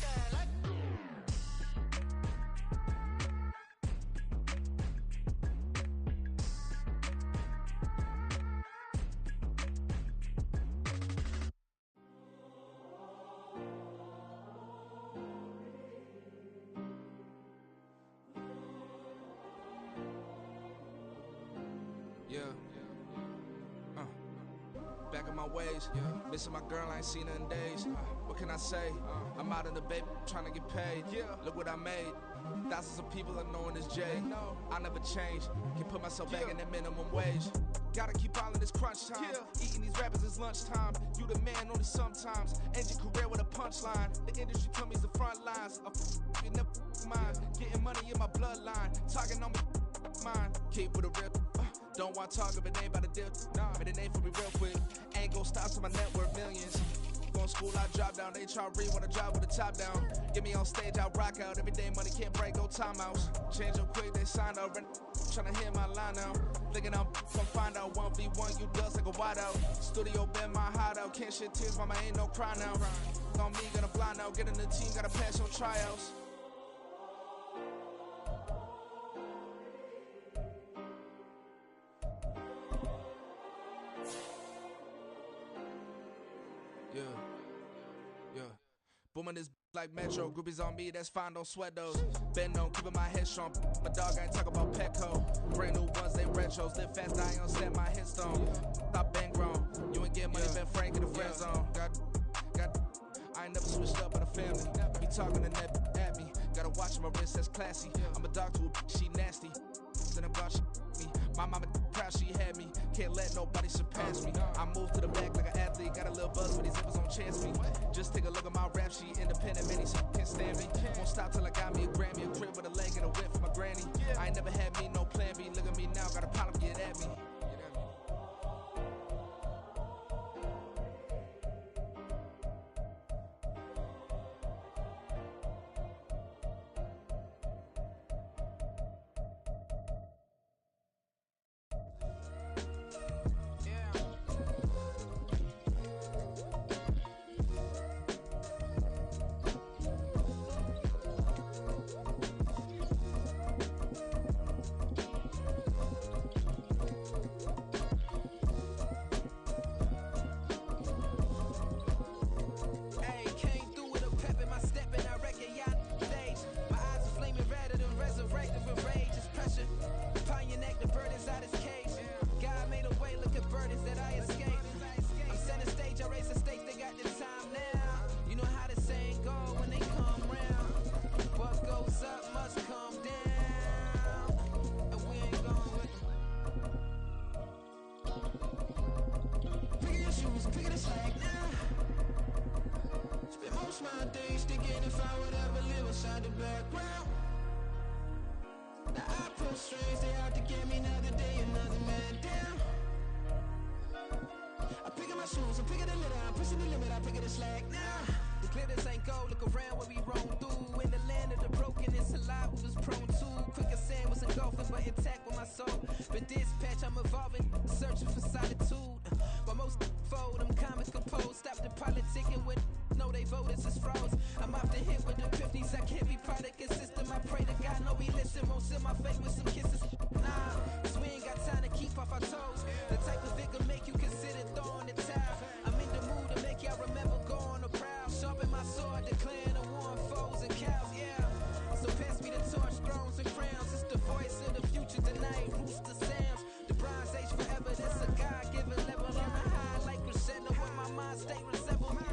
back on my ways. Missing my girl, I ain't seen her in days. What can I say? I'm out in the baby, trying to get paid. Look what I made. Thousands of people are knowing this Jay. I never change. Can put myself back in that minimum wage. Gotta keep all in this crunch time. Eating these rappers is lunchtime. You the man only sometimes. End your career with a punchline. The industry told me it's the front lines. You never mind. Getting money in my bloodline. Talking on me, mine. Keep with a real. Don't want to talk if it ain't about a dip. But it ain't for me real quick. Ain't gon' stop till my net worth millions. Going school, I drop down. HRE wanna drive with the top down. Get me on stage, I rock out. Every day money can't break, no timeouts. Change them quick, they sign up. Tryna hear my line now. Thinking I'm gonna find out 1v1, you dust like a wideout. Studio been my hideout. Can't shed tears, mama ain't no cry now. On me, gonna blind out. Get in the team, gotta pass on tryouts. Booming this like Metro, groupies on me, that's fine, don't sweat those. Been on, keeping my head strong. My dog ain't talk about Petco. Brand new ones, they retros. Live fast, I ain't gonna set my headstone. Stop been grown. You ain't getting money, been Frank in the friend zone. Got, I ain't never switched up with a family. Be talking to that at me. Gotta watch my wrist, that's classy. I'm a dog to a she nasty. Then I'm gone, she me. My mama proud she had me. Can't let nobody surpass me. I move to the back like an athlete. Got a little buzz for these zippers on chance me. Just take a look at my rap sheet. Independent, many can't stand me. Won't stop till I got me a Grammy. A crib with a leg and a whip for my granny. I ain't never had me no plan B. Look at me now, got a problem, get at me. My days thinking if I would ever live inside the background. Now I pull strings, they out to get me another day, another man down. I'm picking my shoes, I'm picking the litter, I'm pushing the limit, I'm picking the slack now. The glitters ain't gold, look around where we roam through. In the land of the broken, it's a lot we was prone to. Quick as sand was engulfing, but intact with my soul. But dispatch, I'm evolving, searching for solitude. But most fold, them comics composed. Stop the politicking with no, they voters is froze. I'm off the hit with the 50s, I can't be product and system. I pray to God, no, he listen, won't seal my face with some kisses. Nah, cause we ain't got time to keep off our toes. The type of vigor make you consider throwing the towel. I'm in the mood to make y'all remember going the proud. Sharpen my sword, declaring the war on foes and cows, yeah. So pass me the torch, thrones and crowns. It's the voice of the future tonight, rooster sounds. The Bronze Age forever, this a God-given level on the high like crescendo when my mind state resemble me.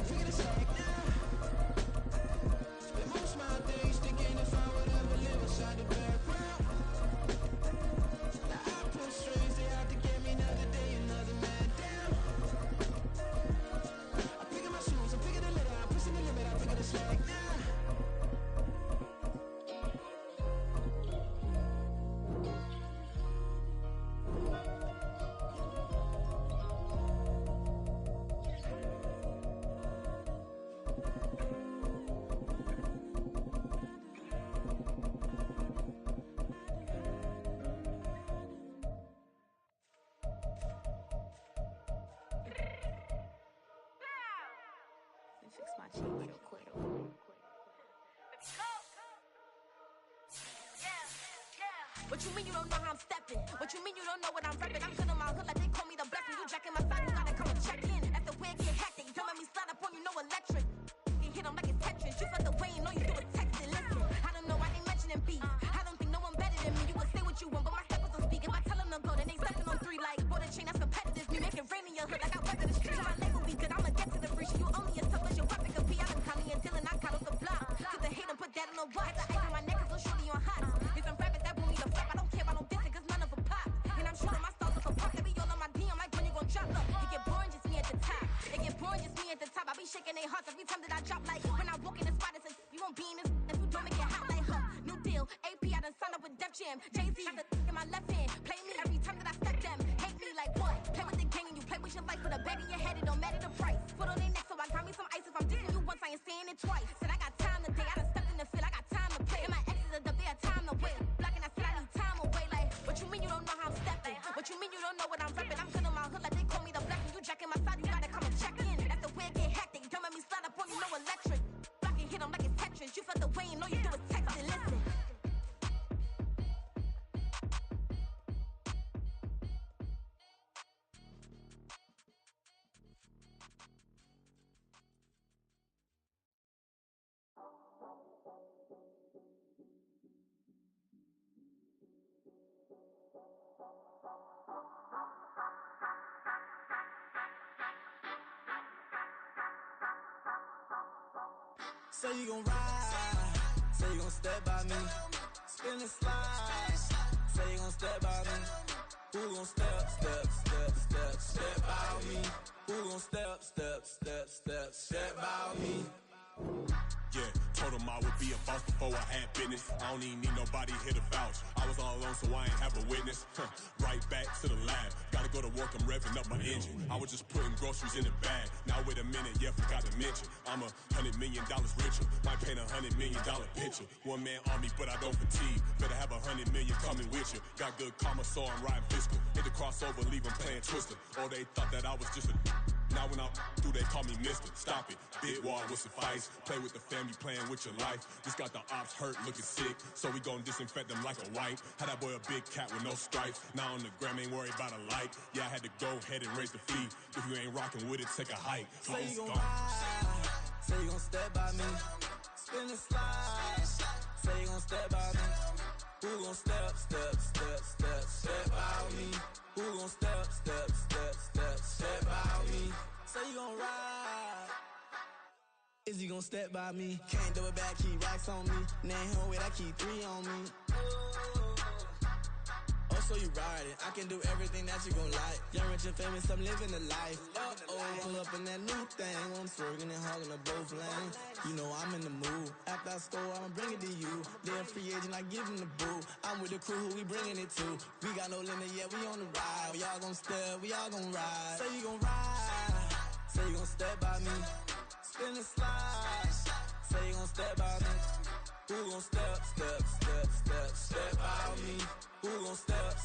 Picking the slack now. Spend most of my days thinking if I would ever live inside the background. Now I pull strings, they out to get me another day, another man down. I'm picking my shoes, I'm picking the litter, I'm pushing the limit, I'm picking the slack now. Fix my cheek real quick. What you mean you don't know how I'm stepping? What you mean you don't know what I'm repping? I'm good on my hood like they call me the blessing. You jacking my side, you gotta come and check in. That's the way it get hectic. Don't make me slide up on you, no electric. You hit them like it's Tetris. You felt the way you know you do it texting. Listen, I don't know why they mentioning beef. I don't think no one better than me. You can say what you want, but my step was on speaking. in your hood like I work at the street. My label be good, I'ma get to the breach. You only as tough as your weapon can be. I done Connie and Dylan, I cut off the block. Cause the hate and put that on the watch. The ice on my neck is so shorty on hot. Here's some rappers that want me to flap. I don't care about no dissing cause none of them pop. And I'm shooting my stars off a pop. They be all on my DM like when you gon' drop. Look, it get boring just me at the top. It get boring just me at the top. I be shaking their hearts every time that I drop. Like when I walk in the spot, it says you won't be in this if you don't make it hot like her. New deal, AP, I done signed up with Def Jam. Jay-Z, got the in my left hand. Play me every time that I step them. Hate me like what? Play with the gang and you play with your life. With a bag in your head, it don't matter the price. Foot on their neck, so I got me some ice. If I'm dissing you once, I ain't saying it twice. Said I got time today, I done stepped in the field, I got time to play. And my exes are up, they had time to wait. Blocking, I said I need time away. Like, what you mean you don't know how I'm stepping? What you mean you don't know what I'm repping? I'm good on my hood, like they call me the blessing. You jacking my side, you gotta come and check in. That's the way it get hectic. Don't make me slide up on you, no electric. Blocking, hit them like it's Tetris. You felt the way and all you do is text and listen. Say you gon' ride, say you gon' step by me, spin and slide, say you gon' step by me, who gon' step by me, who gon' step by me. Yeah, told him I would be a boss before I had business. I don't even need nobody here to vouch. I was all alone, so I ain't have a witness. Right back to the lab. Gotta go to work, I'm revving up my engine. I was just putting groceries in the bag. Now wait a minute, yeah, forgot to mention. I'm $100 million richer. Might paint $100 million picture. One man army, but I don't fatigue. Better have 100 million coming with you. Got good karma, so I'm riding fiscal. Hit the crossover, leave them playing Twister. Or they thought that I was just a... Now when I do, they call me Mister. Stop it. Big wall will suffice. Play with the family, playing with your life. Just got the ops hurt, looking sick. So we gon' disinfect them like a wipe. Had that boy a big cat with no stripes. Now on the gram, ain't worried about a like. Yeah, I had to go ahead and raise the fee. If you ain't rocking with it, take a hike. Say you gon' ride, say you gon' step by me, spin and slide. Say you gon' step by me, who gon' step by me, who gon' step by me. Say you gon' ride, is he gon' step by me? Can't do it back, keep racks on me. Name him with I keep 3 on me. Oh, so you ride it. I can do everything that you gon' like. Young, rich, and famous, I'm living the life. Pull up in that new thing. I'm swerving and hogging up both lanes. You know I'm in the mood. After I score, I'ma bring it to you. They're a free agent, I give him the boo. I'm with the crew, who we bringing it to. We got no limit, yeah, we on the ride. We all gon' step, we all gon' ride. Say you gon' ride, say you gon' step by me. Spin and slide, say you gon' step by me. Who gon' step by me? Who gon' step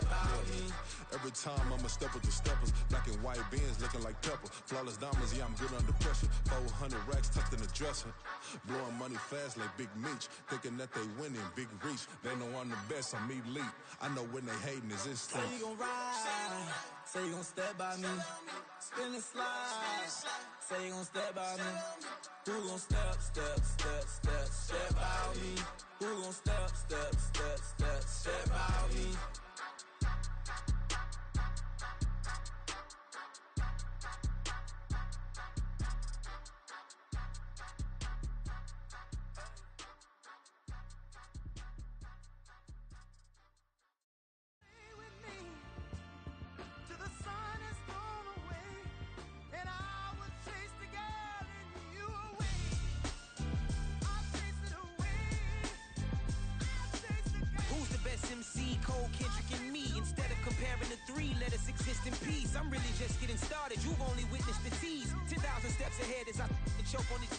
by me? Every time I'ma step with the steppers. Black and white beans looking like pepper. Flawless diamonds, yeah, I'm good under pressure. 400 racks tucked in the dresser. Blowing money fast like Big Meech. Thinking that they winning, big reach. They know I'm the best, I'm elite. I know when they hating is instinct. Say you gon' ride, say you gon' step by me. Spin and slide, say you gon' step by me. Who gon' step by me? Who gon' step by me? MC, Cole, Kendrick, and me. Instead of comparing the 3, let us exist in peace. I'm really just getting started. You've only witnessed the tease. 10,000 steps ahead as I choke on it.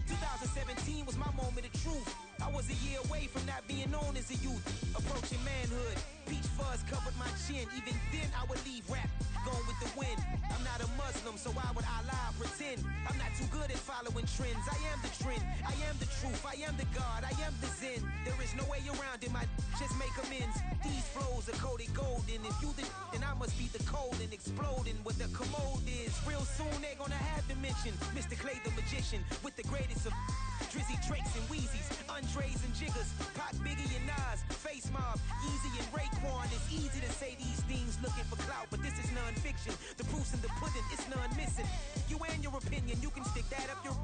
2017 was my moment of truth. I was a year away from not being known as a youth. Approaching manhood. Peach fuzz covered my chin. Even then I would leave rap going with the wind. I'm not a Muslim, so why would Allah pretend? I'm not too good at following trends. I am the trend. I am the truth. I am the God. I am the Zen. There is no way around it. My just make amends. These flows are coated golden. If you the then I must be the cold and exploding what the commode is. Real soon they're gonna have to mention Mr. Clay the magician with the greatest of Drizzy, Drakes, and Wheezies, Andres and Jiggers, Pac, Biggie, and Nas, Face Mob, Easy and Raekwon. It's easy to say these things looking for clout. clout, but this is non-fiction. The proof's in the pudding, it's none missing. You and your opinion, you can stick that up your...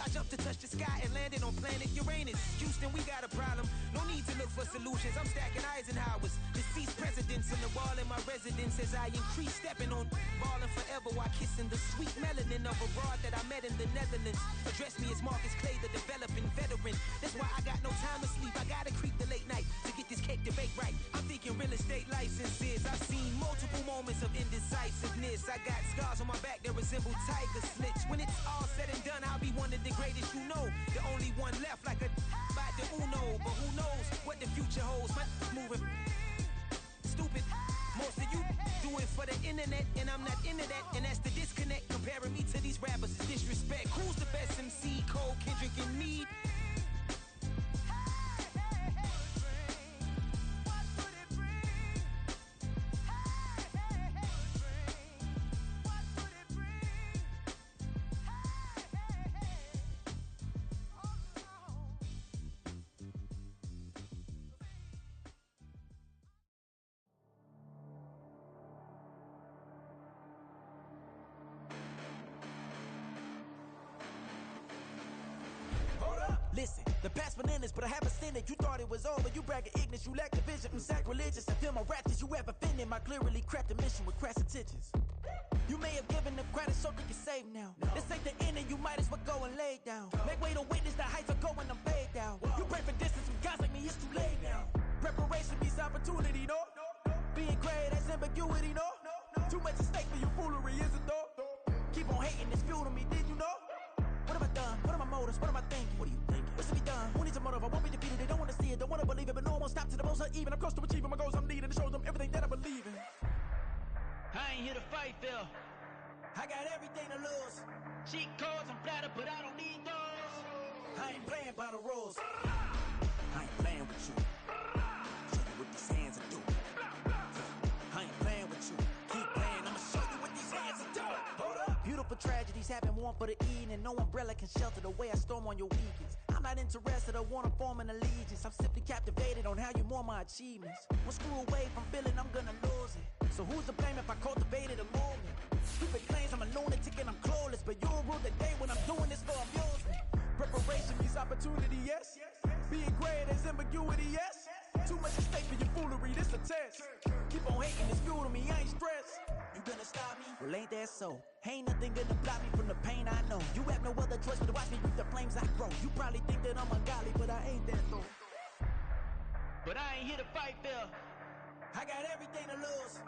I jumped to touch the sky and landed on planet Uranus. Houston, we got a problem. No need to look for solutions. I'm stacking Eisenhowers. Deceased presidents on the wall in my residence as I increase stepping on ballin' forever while kissing the sweet melanin of a broad that I met in the Netherlands. Address me as Marcus Clay, the developing veteran. That's why I got no time to sleep. I gotta creep the late night to get this cake debate right. I'm thinking real estate licenses. I've seen multiple moments of indecisiveness. I got scars on my back that resemble tiger slits. When it's all said and done, I'll be one of the greatest you know. The only one left like a by the Uno. But who knows what the future holds. My moving stupid. Most of you do it for the internet, and I'm not into that, and that's the disconnect. Comparing me to these rappers is disrespect. Who's the best MC? Cole, Kendrick, and me? Listen, the past bananas, but I haven't seen it. You thought it was over, you bragging ignorance, you lack the vision. I'm sacrilegious, I feel my raptors, you have offended my clearly crafted mission with crass intentions. You may have given them credit so they can save now. This ain't the end and you might as well go and lay down. Make way to witness the heights are going, I'm paid down. You pray for distance from guys like me, it's too late now. Preparation means opportunity, no? Being great, that's ambiguity, no? Too much at stake for your foolery, is it though? Keep on hating, it's fuel to me, did you know? What have I done? What are my motives? What am I thinking? What are you thinking? What's to be done? Who needs a motive? I won't be defeated. They don't want to see it, don't want to believe it, but no one won't stop to the most uneven. I'm close to achieving my goals. I'm leading to show them everything that I believe in. I ain't here to fight, Phil. I got everything to lose. Cheat codes, I'm flattered, but I don't need those. I ain't playing by the rules. I ain't playing with you. Show you what these hands are doing. I ain't playing with you. Keep playing, I'ma show you what these hands are doing. Hold up. Beautiful tragedies happen, one for the evening. No umbrella can shelter the way I storm on your weekends. I'm not interested, I wanna form an allegiance. I'm simply captivated on how you mourn my achievements. One screw away from feeling I'm gonna lose it. So who's to blame if I cultivated a movement? Stupid claims I'm a lunatic and I'm clueless, but you'll rule the day when I'm doing this for amusement. Preparation means opportunity, yes. Being great is ambiguity, yes. Too much at stake for your foolery, this a test. Keep on hating, it's fuel to me, I ain't stressed. You gonna stop me? Well, ain't that so? Ain't nothing gonna block me from the pain I know. You have no other choice but to watch me reap the flames I grow. You probably think that I'm ungodly, but I ain't that though. But I ain't here to fight, Phil. I got everything to lose.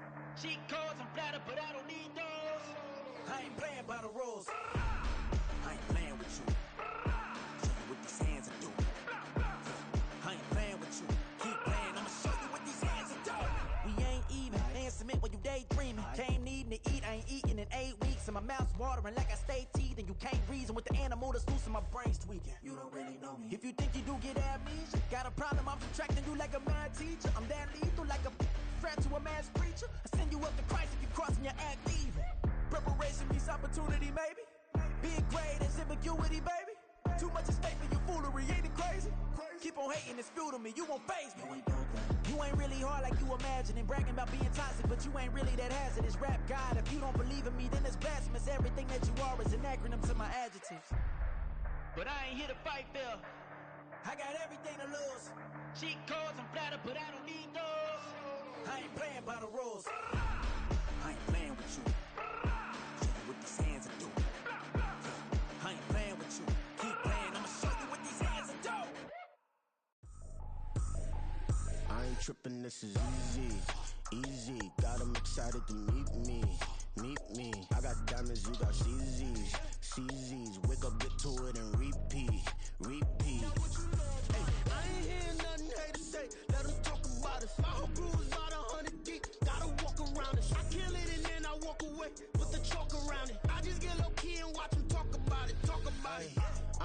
Cheat codes, I'm flattered, but I don't need those. I ain't playing by the rules. I ain't playing with you. Show you what these hands are doing. I ain't playing with you. Keep playing, I'ma show you what these hands are doing. We ain't even. They ain't submit when you daydreaming. Came needing to eat, I ain't eating in 8 weeks. And my mouth's watering like I stay teething. You can't reason with the animal that's loose and my brain's tweaking. You don't really know me. If you think you do get amnesia, got a problem, I'm subtracting you like a mad teacher. I'm that lethal like a threat to a mass preacher. I send you up to Christ if you crossing your act evil. Preparation means opportunity, maybe. Being great is ambiguity, baby. Too much at stake for your foolery, ain't it crazy? Keep on hating, it's fuel to me, you won't faze me. You ain't really hard like you imagining. Bragging about being toxic, but you ain't really that hazardous. Rap God, if you don't believe in me, then it's blasphemous. Everything that you are is an acronym to my adjectives. But I ain't here to fight, Phil. I got everything to lose. Cheat codes, I'm flattered, but I don't need those. I ain't playing by the rules. I ain't playing with you. Show you what these hands are doing. I ain't playing with you. Keep playing, I'ma show you what these hands are doing. I ain't tripping, this is easy. Easy, got them excited to meet me. Meet me. I got diamonds, you got CZs. CZs, wake up, get to it, and repeat. Repeat. Hey, I ain't hearing nothing haters say. Let them talk about us. My whole crew is about 100 deep. Gotta walk around us. I kill it and then I walk away with the chalk around it. I just get low key and watch them talk about it. Talk about it.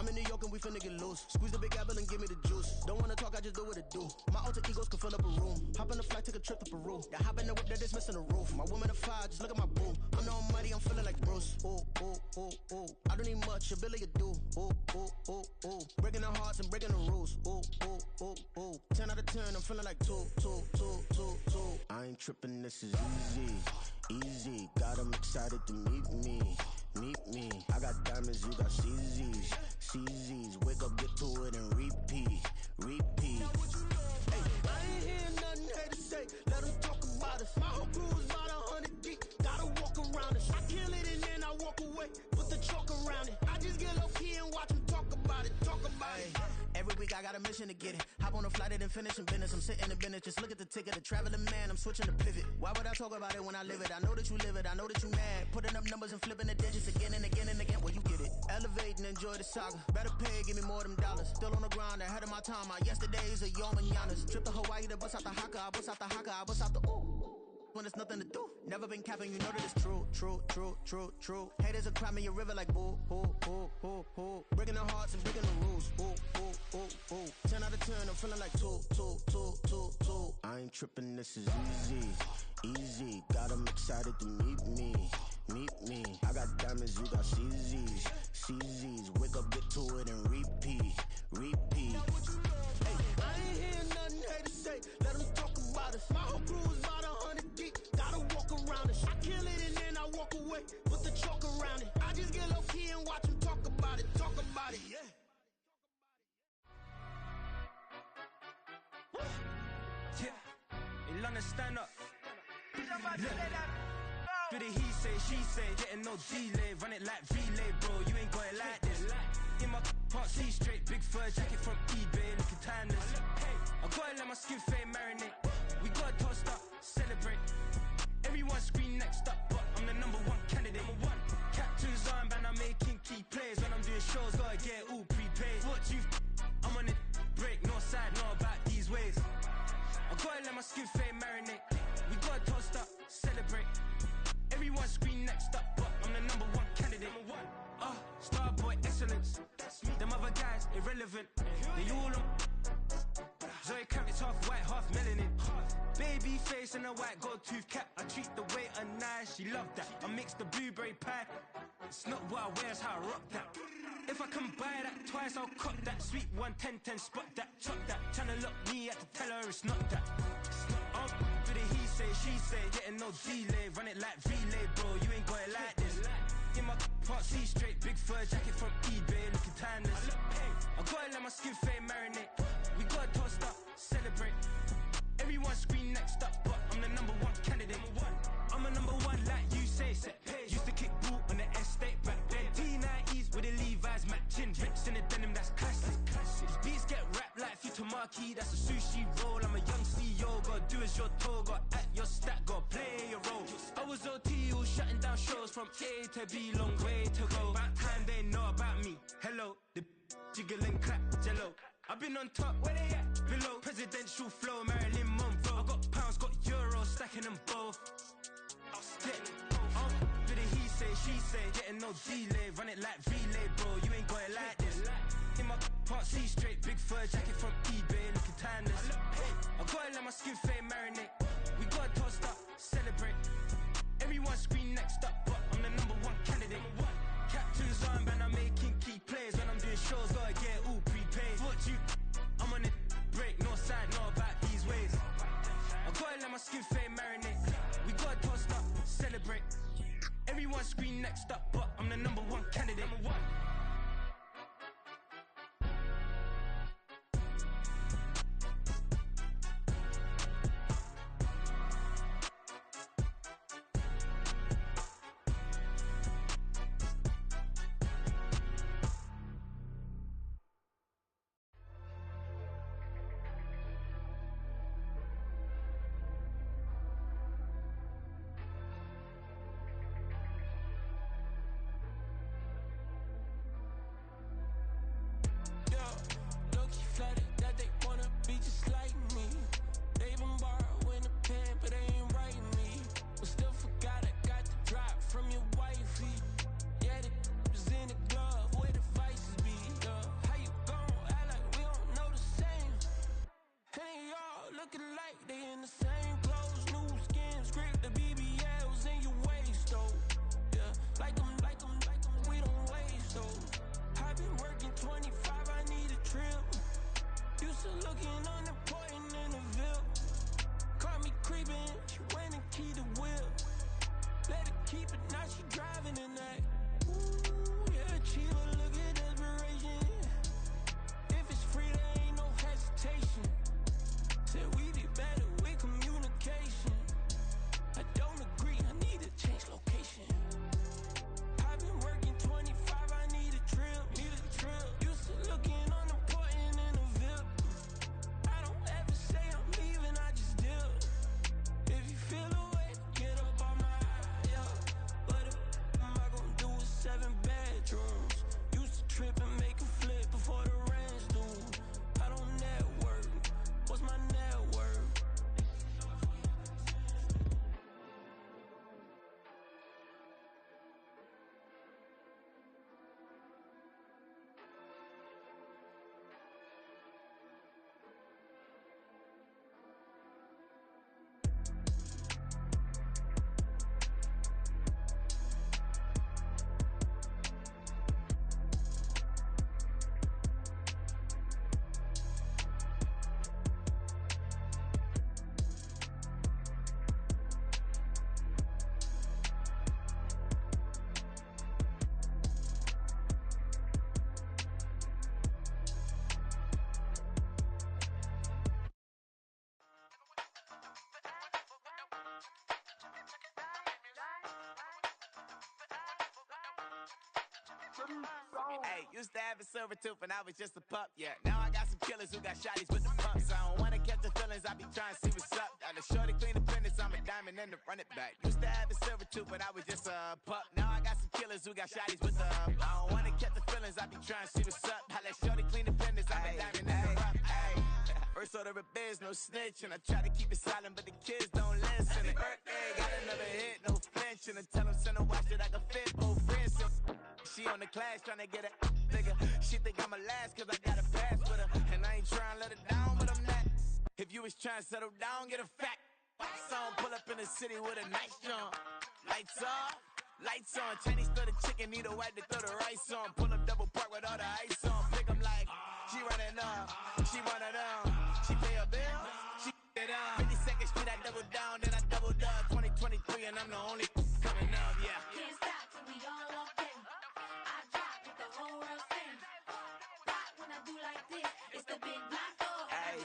I'm in New York and we finna get loose. Squeeze the big apple and give me the juice. Don't wanna talk, I just do what it do. My alter egos can fill up a room. Hop on the flight, take a trip to Peru. Yeah, hop in the whip that is missing the roof. My woman a fire, just look at my boo. I'm the almighty, I'm feeling like Bruce. Ooh, ooh, ooh, ooh. I don't need much, ability to do. Ooh, ooh, ooh, ooh. Breaking the hearts and breaking the rules. Ooh, ooh, ooh, ooh. 10 out of 10, I'm feeling like 2, 2, 2, 2, 2. I ain't tripping, this is easy. Easy, got 'em excited to meet me. Meet me. I got diamonds, you got CZs. CZs, wake up, get to it and repeat. Repeat. Hey, I ain't hearing nothing haters say. Let them talk about us. My whole crew is about 100 deep. Gotta walk around us. I kill it and then I walk away. Put the chalk around it. I just get low key and watch them talk about it. Talk about it. Every week I got a mission to get it. Hop on a flight and then finish in business. I'm sitting in business. Just look at the ticket. A traveling man. I'm switching to pivot. Why would I talk about it when I live it? I know that you live it. I know that you mad. Putting up numbers and flipping the digits again and again and again. Well, you get it. Elevate and enjoy the saga. Better pay, give me more of them dollars. Still on the grind, ahead of my time. My yesterdays are your mananas. Trip to Hawaii to bust out the haka. I bust out the haka. I bust out the ooh. When there's nothing to do. Never been capping, you know that it's true, true, true, true, true. Haters are crying me a river like boo, hoo, hoo, hoo, hoo. Breaking their hearts and breaking the rules. Ooh, ooh, ooh, ooh. 10 out of 10, I'm feeling like 2, 2, 2, 2, 2. I ain't tripping, this is easy. Easy, got 'em excited to meet me. Meet me. I got diamonds, you got CZs. CZs, wake up, get to it and repeat. Repeat. Hey, I ain't hearing nothing haters say. Let them talk about us. My whole crew is about 100 deep. Gotta walk around us. I kill it and then I walk away. Put the chalk around it. I just get low key and watch them talk about it. Talk about it, yeah. Yeah, in London, stand up. Look. Do the he say, she say, getting no delay. Run it like relay, bro, you ain't got it like this. In my can't see straight, big fur jacket from eBay, looking timeless. I gotta let my skin fade marinate. We gotta toast up, celebrate. Everyone scream next up, but I'm the #1 candidate. Captain's armband, I'm making key plays. When I'm doing shows, gotta get it all prepaid. What you I'm on it, break, no side, no about these ways. I gotta let my skin fade marinate. We gotta toast up, celebrate. Everyone scream next up, but I'm the #1 candidate. Starboy excellence. Them other guys irrelevant. They all on. Zoe Kravitz half white, half melanin. Baby face and a white gold tooth cap. I treat the waiter nice, she love that. I mix the blueberry pie. It's not what I wear, it's how I rock that. If I can buy that twice, I'll cop that. Sweet 110, spot that, chop that. Tryna lock me at the tell her it's not that. Do the he say, she say, getting no delay. Run it like relay, bro, you ain't got it like this. In my can't see straight, big fur jacket from eBay, looking timeless. I gotta let my skin fade marinate. We gotta toast up, celebrate. Everyone scream next up, but I'm the #1 candidate. I'm a #1 like you say, set page. Used to kick boot on the estate back then. T90s with the Levi's matching. Rips in the denim, that's classic. These beats get wrapped like Futamaki, that's a sushi roll. I'm a young CEO, gotta do as you're told. Gotta act your stat, gotta play your role. I was OT, all shutting down shows from A to B, long way to go. About time they know about me. Hello, the jiggle and clap, jello. I've been on top, where they at? Below, presidential flow, Marilyn Monroe. I got pounds, got euros, stacking them both. Do the he say, she say, getting no delay. Run it like relay, bro, you ain't got it like this. In my can't see straight, big fur jacket from eBay, looking timeless. I gotta let my skin fade marinate. We gotta toast up, celebrate. Everyone scream next up, but I'm the #1 candidate. Captain's armband, I'm making key plays. When I'm doing shows, gotta get it all prepaid. What you I'm on it, break, no side, no about these ways. I gotta let my skin fade marinate. We gotta toast up, celebrate. Everyone scream next up, but I'm the #1 candidate. Hey, used to have a silver tooth and I was just a pup, yeah. Now I got some killers who got shotties with the pumps. I don't wanna catch the feelings, I be trying to see what's up. Now the shorty clean the fitness, I'm a diamond and to run it back. Used to have a silver tooth but I was just a pup. Now I got some killers who got shotties with the I don't wanna catch the feelings, I be trying to see what's up. I let shorty clean the fitness, I'm a diamond and to run it back. First order of biz, no snitch, and I try to keep it silent, but the kids don't listen. And birthday, got another hit, no flinch, and I tell them send a watch that I can fit both friends. She on the class trying to get a nigga. She think I'm a last cause I got a pass with her, and I ain't trying to let her down, but I'm not. If you was trying to settle down, get a fat song, pull up in the city with a nice jump. Lights off, lights on. Chinese throw the chicken, need a wipe to throw the rice on. Pull up double park with all the ice on. Pick 'em like, she running up, she one of them. She pay her bills, she it up. 52nd Street, I double down, then I doubled up. 2023, and I'm the only coming up, yeah. Can't stop till we all up in. I drop with the whole world sing. Pop when I do like this, it's the big black door. Hey,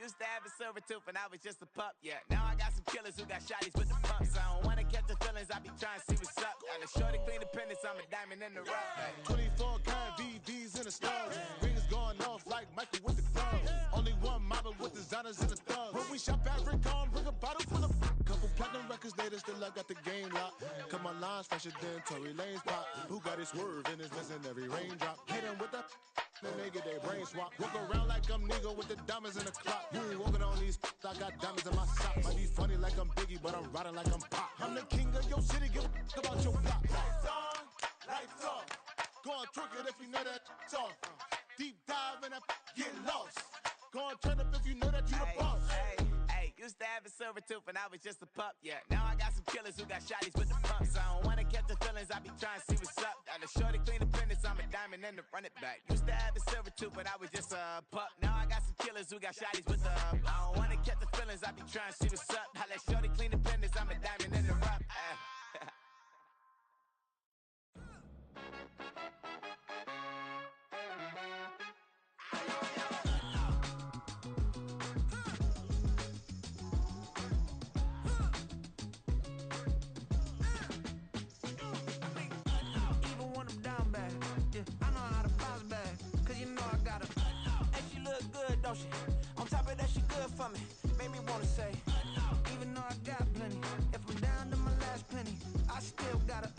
used to have a silver tooth and I was just a pup, yeah. Now I got some killers who got shotties with the pumps. I don't wanna catch the feelings, I be trying to see what's up. Now the shorty clean the pendants, I'm a diamond in the rough. Hey. 24 karat VVs in the stars. Rings going off like Michael with the gloves. Only one model with designers in the thugs. When we shop at Rick on, bring a bottle full of couple platinum records later, still I got the game locked. Cut my lines fresher than Tory Lane's pop. Who got his swerve and is missing every raindrop. Hit him with the then they get their brain swap. Walk around like I'm nigga with the diamonds in the clock. You ain't walking on these, I got diamonds in my sock. Might be funny like I'm Biggie, but I'm riding like I'm Pop. I'm the king of your city, give a about your block. Lights on, lights off. Go on, twerk it if you know that it's off. Deep dive and I get lost. Go on, turn up if you know that you the boss. Hey, used to have a silver tooth and I was just a pup, yeah. Now I got some killers who got shotties with the pumps. I don't wanna catch the feelings, I be trying to see what's up. Now the shorty clean the pendants, I'm a diamond and to run it back. Used to have a silver tooth but I was just a pup. Now I got some killers who got shotties with the I don't wanna catch the feelings, I be trying to see what's up. I let shorty clean the pendants, I'm a diamond and to run it back. On top of that, she good for me. Made me wanna say, even though I got plenty, if I'm down to my last penny, I still gotta,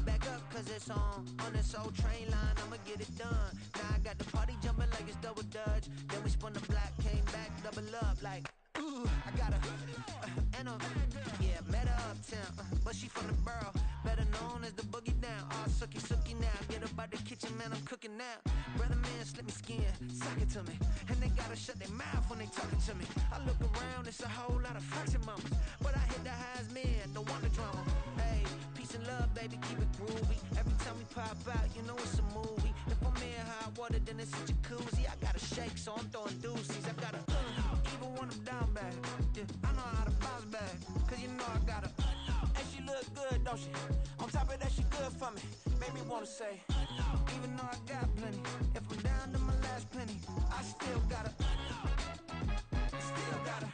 back up, cause it's on this old train line, I'ma get it done. Now I got the party jumping like it's double dutch. Then we spun the block, came back, double up like, ooh, I got a, yeah, met her uptown, but she from the borough, better known as the boogie down. All sookie now, get up out the kitchen, man, I'm cooking now. Brother man, slip me skin, suck it to me, and they gotta shut their mouth when they talking to me. I look around, it's a whole lot of fraction mamas, but I hit the highs, man, don't want the drama. Hey, peace and love, baby, keep it groovy. Every time we pop out, you know it's a movie. If I'm in hot water, then it's a jacuzzi. I gotta shake, so I'm throwing deuces. I gotta, even when I'm down bad, yeah, I know how to bounce back, cause you know I gotta, and she look good, don't she? On top of that, she good for me. Made me wanna say, even though I got plenty, if I'm down to my last penny, I still gotta, I still gotta.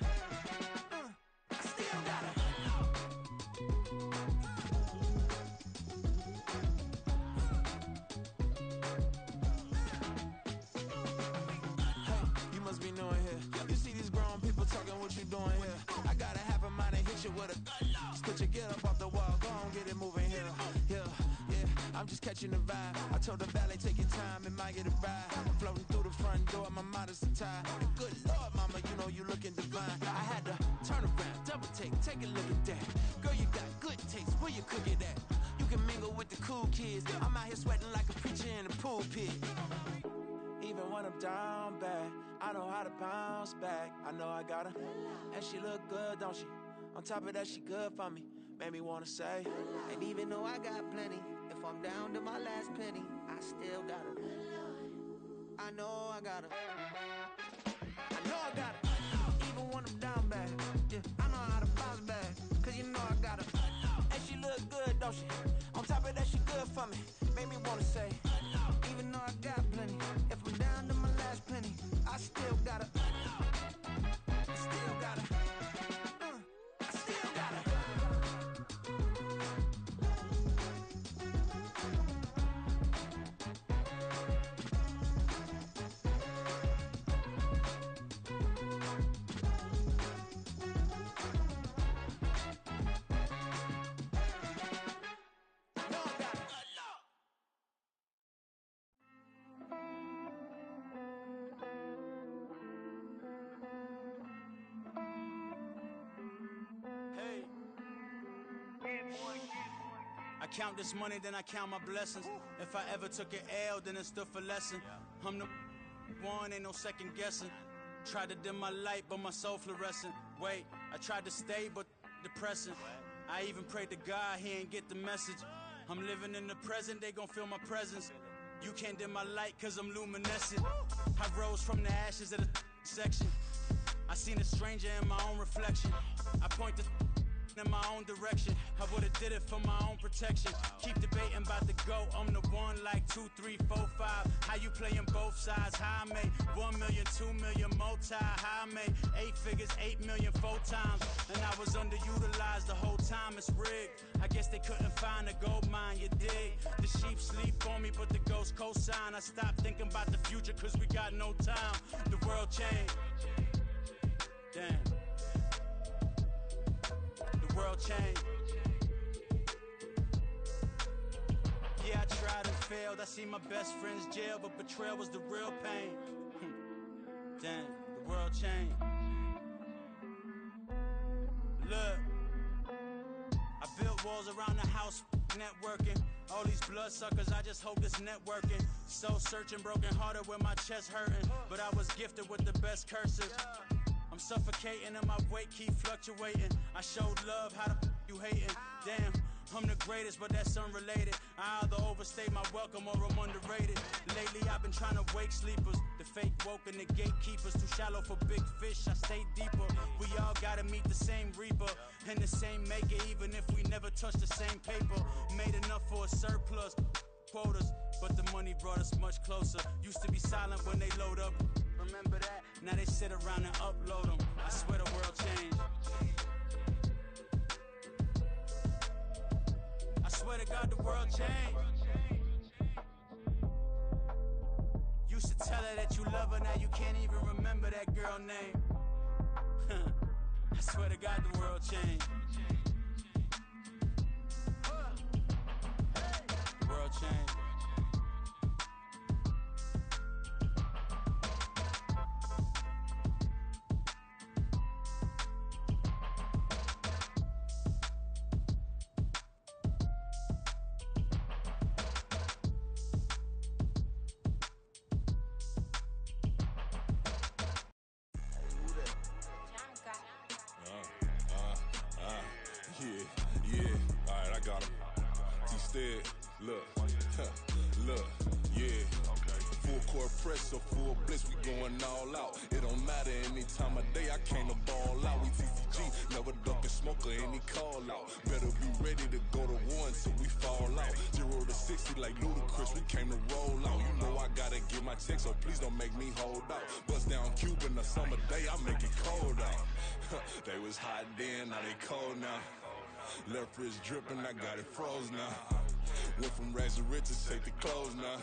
Be knowing here. You see these grown people talking, what you doing here? I got a half a mind to hit you with a Could you get up off the wall, go on, get it moving here. Yeah, I'm just catching the vibe. I told the valet, take your time, it might get a ride. I'm floating through the front door, my mind is a tie. And good Lord, mama, you know you looking divine. I had to turn around, double take a look at that. Girl, you got good taste, where you cook it at? You can mingle with the cool kids. I'm out here sweating like a preacher in a pulpit. Even when I'm down bad, I know how to bounce back. I know I got her, and she look good, don't she? On top of that, she good for me. Made me wanna say, and even though I got plenty, if I'm down to my last penny, I still got her. I know I got her. I know I got her. Even when I'm down bad, yeah, I know how to bounce back, cause you know I got her. And she look good, don't she? On top of that, she good for me. Made me wanna say, even though I got plenty, if I'm down to my last penny, I still gotta, I still gotta, I still gotta. count this money, then I count my blessings. If I ever took an L, then it stood for lesson. I'm the one, ain't no second guessing. Tried to dim my light, but my soul fluorescent. Wait, I tried to stay, but depressing. I even prayed to God, he ain't get the message. I'm living in the present, they gon' feel my presence. You can't dim my light, cause I'm luminescent. I rose from the ashes of the section. I seen a stranger in my own reflection. I point the in my own direction. I would've did it for my own protection. Keep debating about the GOAT. I'm the one like 2, 3, 4, 5. How you playing both sides? How I made 1 million, 2 million, multi. How I made 8 figures, 8 million, 4 times. And I was underutilized the whole time. It's rigged. I guess they couldn't find a gold mine, you dig? The sheep sleep on me, but the ghost co-sign. I stopped thinking about the future, cause we got no time. The world changed. Damn. The world changed. Yeah, I tried and failed. I see my best friends jail, but betrayal was the real pain. Damn, the world changed. Look, I built walls around the house, networking. All these bloodsuckers, I just hope this networking. Soul searching, broken hearted with my chest hurting. But I was gifted with the best curses. I'm suffocating and my weight keep fluctuating. I showed love, how the you hating? Damn, I'm the greatest, but that's unrelated. I either overstay my welcome or I'm underrated. Lately I've been trying to wake sleepers. The fake woke and the gatekeepers. Too shallow for big fish, I stay deeper. We all gotta meet the same reaper and the same maker, even if we never touch the same paper. Made enough for a surplus quotas, but the money brought us much closer. Used to be silent when they load up. Remember that? Now they sit around and upload them. I swear the world changed. I swear to God the world changed. Used to tell her that you love her, now you can't even remember that girl name. I swear to God the world changed. The world changed. Look, yeah. Full court press or full blitz, we going all out. It don't matter any time of day, I came to ball out. We TCG, never ducking smoker, any call out. Better be ready to go to war until we fall out. 0 to 60 like Ludacris, we came to roll out. You know I gotta get my check, so please don't make me hold out. Bust down Cuban a summer day, I make it cold out. They was hot then, now they cold now. Left wrist dripping, I got it froze now. Went from rags to riches, take the clothes now.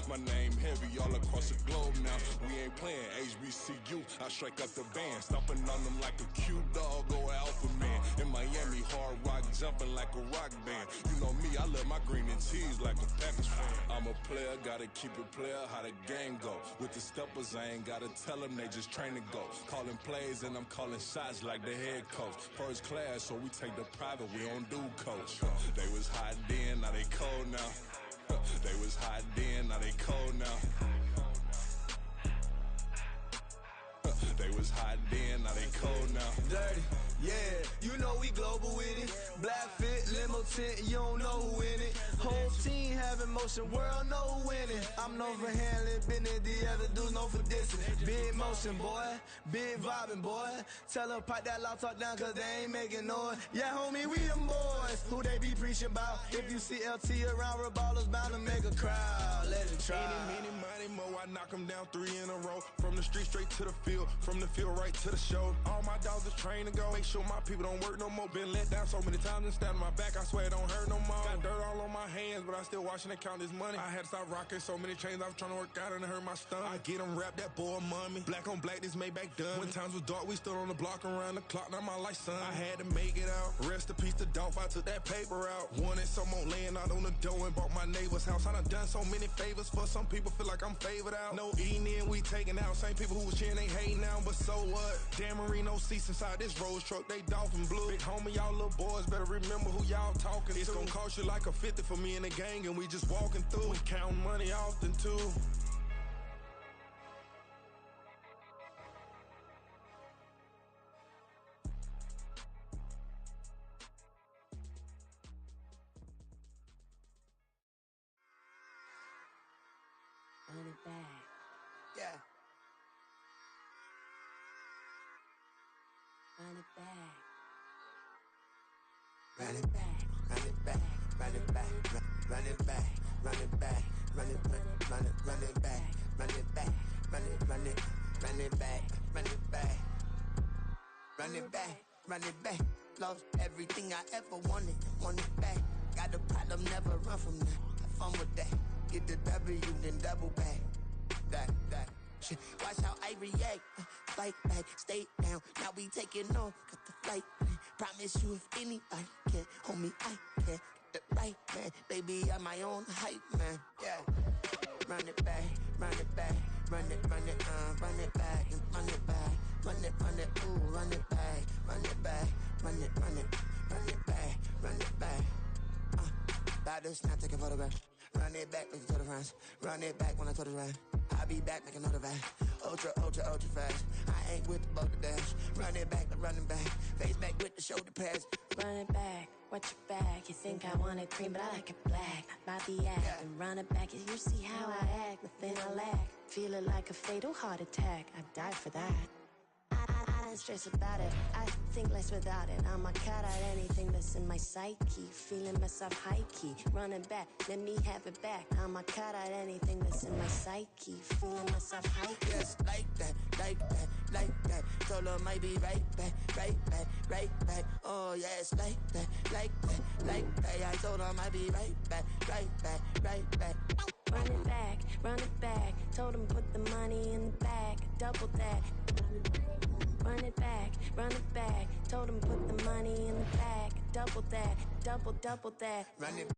My name heavy all across the globe now. We ain't playing HBCU, I strike up the band. Stomping on them like a cute dog or alpha man. In Miami, hard rock jumping like a rock band. You know me, I love my green and cheese like a Packers fan. I'm a player, gotta keep it player, how the game go. With the steppers, I ain't gotta tell them, they just train to go. Calling plays and I'm calling shots like the head coach. First class, so we take the private, we don't do coach. They was hot then, now they cold now. They was hot then, now they cold now. They was hot then, now they cold now. Dirty, yeah, you know we global with it. Black fit, limo tint, you don't know who in it. Whole team having motion, world know who winning. I'm known for handling business, the other dudes known for dissing. Big motion, boy, big vibing, boy. Tell her pipe that loud talk down, cause they ain't making noise. Yeah, homie, we them boys, who they be preaching about. If you see LT around, Reballers bound to make a crowd. Let it try. Any, money, mo, I knock them down 3 in a row. From the street straight to the field, from the field right to the show. All my dogs are trained to go. Make sure my people don't work no more. Been let down so many times and stabbed my back, I swear it don't hurt no more. Got dirt all on my hands, but I still watching and count this money. I had to stop rocking so many chains, I was trying to work out and it hurt my stomach. I get them rap, that boy mommy. Black on black, this Maybach done. When times was dark, we stood on the block around the clock, now my life son. I had to make it out. Rest in peace to Dolph, I took that paper out. Wanted some more laying out on the dough and bought my neighbor's house. I done so many favors for some people, feel like I'm favored out. No eating in, we taking out. Same people who was cheering, they hating now, but so what? Dan Marino seats inside this Rolls truck. truck, they Dolphin blue. Big homie, y'all little boys better remember who y'all talking to. It's gonna cost you like a 50 for me and the gang, and we just walking through. We counting money often too. Run it back. Yeah. Run it back. Run it back, run it back, run it back, run it back, run it back, run it back, run it back, run it back, run it back, run it back, run it back, run it back. Lost everything I ever wanted, want it back. Got a problem, never run from that. Have fun with that. Get the W, then double back. That. Shit. Watch how I react. Fight back, stay down. Now we taking off. Got the flight. Promise you if anybody can, homie, I can. Get the right man. Baby, I'm my own hype man. Yeah. Run it back, run it back. Run it back, and run it back. Run it, ooh, run it back. Run it back, run it back, run it back. About to snap, take a photograph. Run it back, make it to the friends. Run it back when I told it right. I'll be back, make another back. Ultra fast. I ain't with the boat to dash. Run it back, running back. Face back with the shoulder pads. Run it back, watch your back. You think I want it cream, but I like it black. Not by the act. Yeah. And run it back, you see how I act. Nothing I lack. Feel it like a fatal heart attack. I'd die for that. I don't stress about it. I think less without it. I'ma cut out anything that's in my psyche. Feeling myself high key. Running back, let me have it back. I'ma cut out anything that's in my psyche. Feeling myself high key. Yes, like that. Told her I might be right back. Oh yes, like that. I told her I might be right back. Run it back. Told him put the money in the bag. Double that. Run it back. Told him put the money in the bag. Double that. Double that. Run it